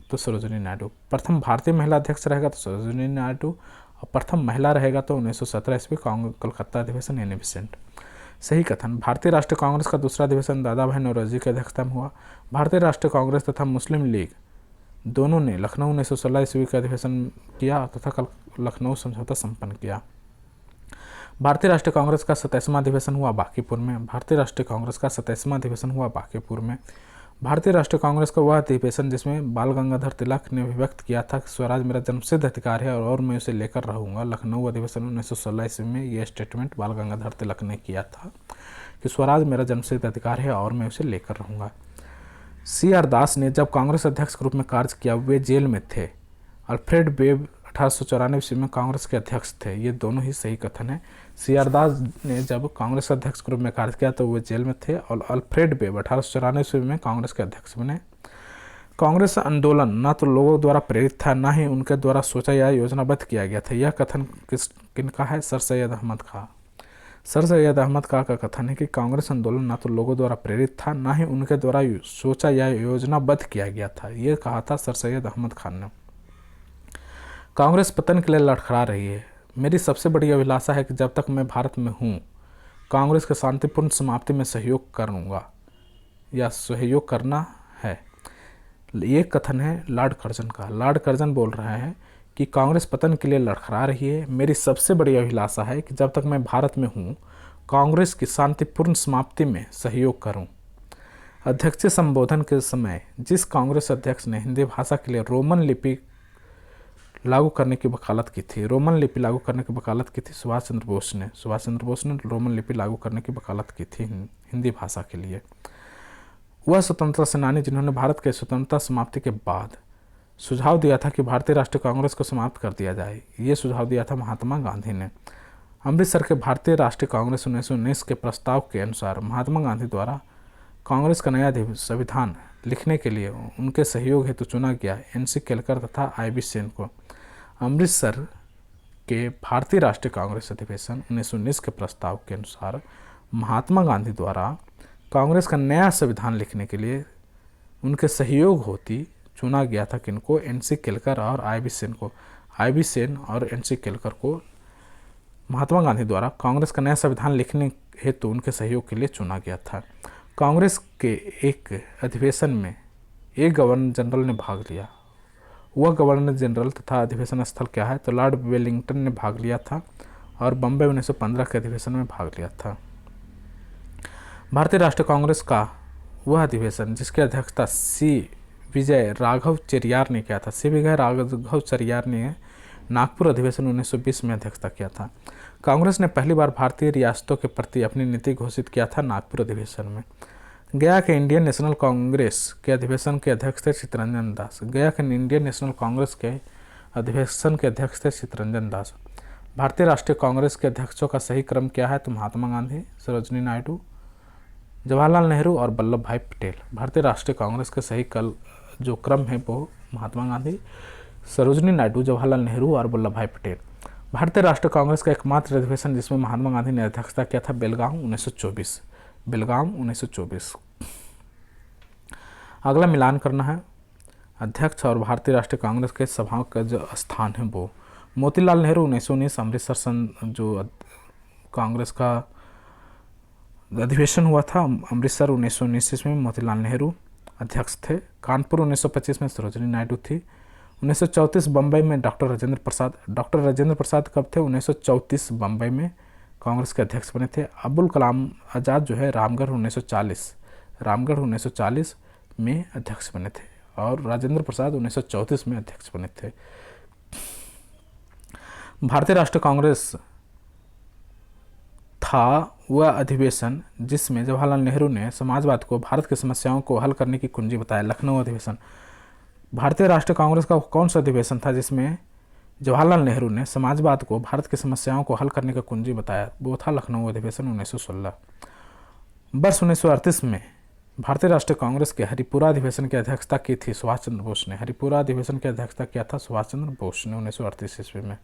तो सरोजिनी नायडू। प्रथम भारतीय महिला अध्यक्ष रहेगा तो सरोजिनी नायडू, और प्रथम महिला रहेगा तो 1917 ईस्वी कलकत्ता अधिवेशन एनी बेसेंट। सही कथन। भारतीय राष्ट्रीय कांग्रेस का दूसरा अधिवेशन दादा भाई नौरोजी की अध्यक्षता में हुआ। भारतीय राष्ट्रीय कांग्रेस तथा मुस्लिम लीग दोनों ने लखनऊ 1916 ईस्वी का अधिवेशन किया तथा लखनऊ समझौता संपन्न किया। भारतीय राष्ट्रीय कांग्रेस का 27वां अधिवेशन हुआ बांकीपुर में। भारतीय राष्ट्रीय कांग्रेस का 27वां अधिवेशन हुआ बांकीपुर में। भारतीय राष्ट्रीय कांग्रेस का वह अधिवेशन जिसमें बाल गंगाधर तिलक ने अभिव्यक्त किया था कि स्वराज मेरा जन्मसिद्ध अधिकार है और मैं उसे लेकर रहूंगा। लखनऊ अधिवेशन 1916 ईस्वी में यह स्टेटमेंट बाल गंगाधर तिलक ने किया था कि स्वराज मेरा जन्मसिद्ध अधिकार है और मैं उसे लेकर रहूंगा। C.R. दास ने जब कांग्रेस अध्यक्ष के रूप में कार्य किया वे जेल में थे। अल्फ्रेड वेब 1894 ईस्वी में कांग्रेस के अध्यक्ष थे। ये दोनों ही सही कथन है। C.R. दास ने जब कांग्रेस अध्यक्ष के रूप में कार्य किया तो वे जेल में थे, और अल्फ्रेड वेब 1894 ईस्वी में कांग्रेस के अध्यक्ष बने। कांग्रेस आंदोलन न तो लोगों द्वारा प्रेरित था, न ही उनके द्वारा सोचा या योजनाबद्ध किया गया था। यह कथन किनका है? सर सैयद अहमद खां। सर सैयद अहमद खां का कथन है कि कांग्रेस आंदोलन न तो लोगों द्वारा प्रेरित था, न ही उनके द्वारा सोचा या योजनाबद्ध किया गया था। ये कहा था सर सैयद अहमद खान ने। कांग्रेस पतन के लिए लड़खड़ा रही है। मेरी सबसे बड़ी अभिलाषा है कि जब तक मैं भारत में हूँ कांग्रेस के शांतिपूर्ण समाप्ति में सहयोग करूँगा या सहयोग करना है। ये कथन है लॉर्ड कर्जन का। लॉर्ड कर्जन बोल रहे हैं कि कांग्रेस पतन के लिए लड़खड़ा रही है। मेरी सबसे बड़ी अभिलाषा है कि जब तक मैं भारत में हूँ, कांग्रेस की शांतिपूर्ण समाप्ति में सहयोग करूँ। अध्यक्षीय संबोधन के समय जिस कांग्रेस अध्यक्ष ने हिंदी भाषा के लिए रोमन लिपि लागू करने की वकालत की थी, सुभाष चंद्र बोस ने रोमन लिपि लागू करने की वकालत की थी हिंदी भाषा के लिए। वह स्वतंत्रता सेनानी जिन्होंने भारत के स्वतंत्रता समाप्ति के बाद सुझाव दिया था कि भारतीय राष्ट्रीय कांग्रेस को समाप्त कर दिया जाए, ये सुझाव दिया था महात्मा गांधी ने। अमृतसर के भारतीय राष्ट्रीय कांग्रेस 1919 के प्रस्ताव के अनुसार महात्मा गांधी द्वारा कांग्रेस का नया संविधान लिखने के लिए उनके सहयोग हेतु चुना गया NC केलकर तथा IB सेन को। अमृतसर के भारतीय राष्ट्रीय कांग्रेस अधिवेशन 1919 के प्रस्ताव के अनुसार महात्मा गांधी द्वारा कांग्रेस का नया संविधान लिखने के लिए उनके सहयोग होती चुना गया था किनको, NC केलकर और IB सेन को। IB सेन और NC केलकर को महात्मा गांधी द्वारा कांग्रेस का नया संविधान लिखने हेतु उनके सहयोग के लिए चुना गया था। कांग्रेस के एक अधिवेशन में एक गवर्नर जनरल ने भाग लिया। वह गवर्नर जनरल तथा अधिवेशन स्थल क्या है, तो लॉर्ड वेलिंगटन ने भाग लिया था और बम्बई 1915 के अधिवेशन में भाग लिया था। भारतीय राष्ट्रीय कांग्रेस का वह अधिवेशन जिसकी अध्यक्षता सी विजय राघव चेरियार ने किया था। ने नागपुर अधिवेशन 1920 में अध्यक्षता किया था। कांग्रेस ने पहली बार भारतीय रियासतों के प्रति अपनी नीति घोषित किया था नागपुर अधिवेशन में। गया के इंडियन नेशनल कांग्रेस के अधिवेशन के अध्यक्ष थे चित्तरंजन दास। भारतीय राष्ट्रीय कांग्रेस के अध्यक्षों का सही क्रम क्या है, तो महात्मा गांधी, सरोजिनी नायडू, जवाहरलाल नेहरू और वल्लभ भाई पटेल। भारतीय राष्ट्रीय कांग्रेस के सही जो क्रम है वो महात्मा गांधी, सरोजिनी नायडू, जवाहरलाल नेहरू और वल्लभ भाई पटेल। भारतीय राष्ट्रीय कांग्रेस का एकमात्र अधिवेशन जिसमें महात्मा गांधी ने अध्यक्षता किया था बेलगाम 1924। अगला मिलान करना है अध्यक्ष और भारतीय राष्ट्रीय कांग्रेस के सभाओं का जो स्थान है वो। मोतीलाल नेहरू 1919 अमृतसर जो कांग्रेस का अधिवेशन हुआ था अमृतसर 1919 में मोतीलाल नेहरू अध्यक्ष थे। कानपुर 1925 में सरोजिनी नायडू थी। 1934 बम्बई में डॉक्टर राजेंद्र प्रसाद कब थे, 1934 बम्बई में कांग्रेस के अध्यक्ष बने थे। अब्दुल कलाम आज़ाद जो है रामगढ़ 1940 में अध्यक्ष बने थे और राजेंद्र प्रसाद 1934 में अध्यक्ष बने थे। भारतीय राष्ट्रीय कांग्रेस था वह अधिवेशन जिसमें जवाहरलाल नेहरू ने समाजवाद को भारत की समस्याओं को हल करने की कुंजी बताया, लखनऊ अधिवेशन। भारतीय राष्ट्रीय कांग्रेस का कौन सा अधिवेशन था जिसमें जवाहरलाल नेहरू ने समाजवाद को भारत की समस्याओं को हल करने का कुंजी बताया, वो था लखनऊ अधिवेशन 1916। वर्ष 1938 में भारतीय राष्ट्रीय कांग्रेस के हरिपुरा अधिवेशन की अध्यक्षता की थी सुभाष चंद्र बोस ने। 1938 ईस्वी में।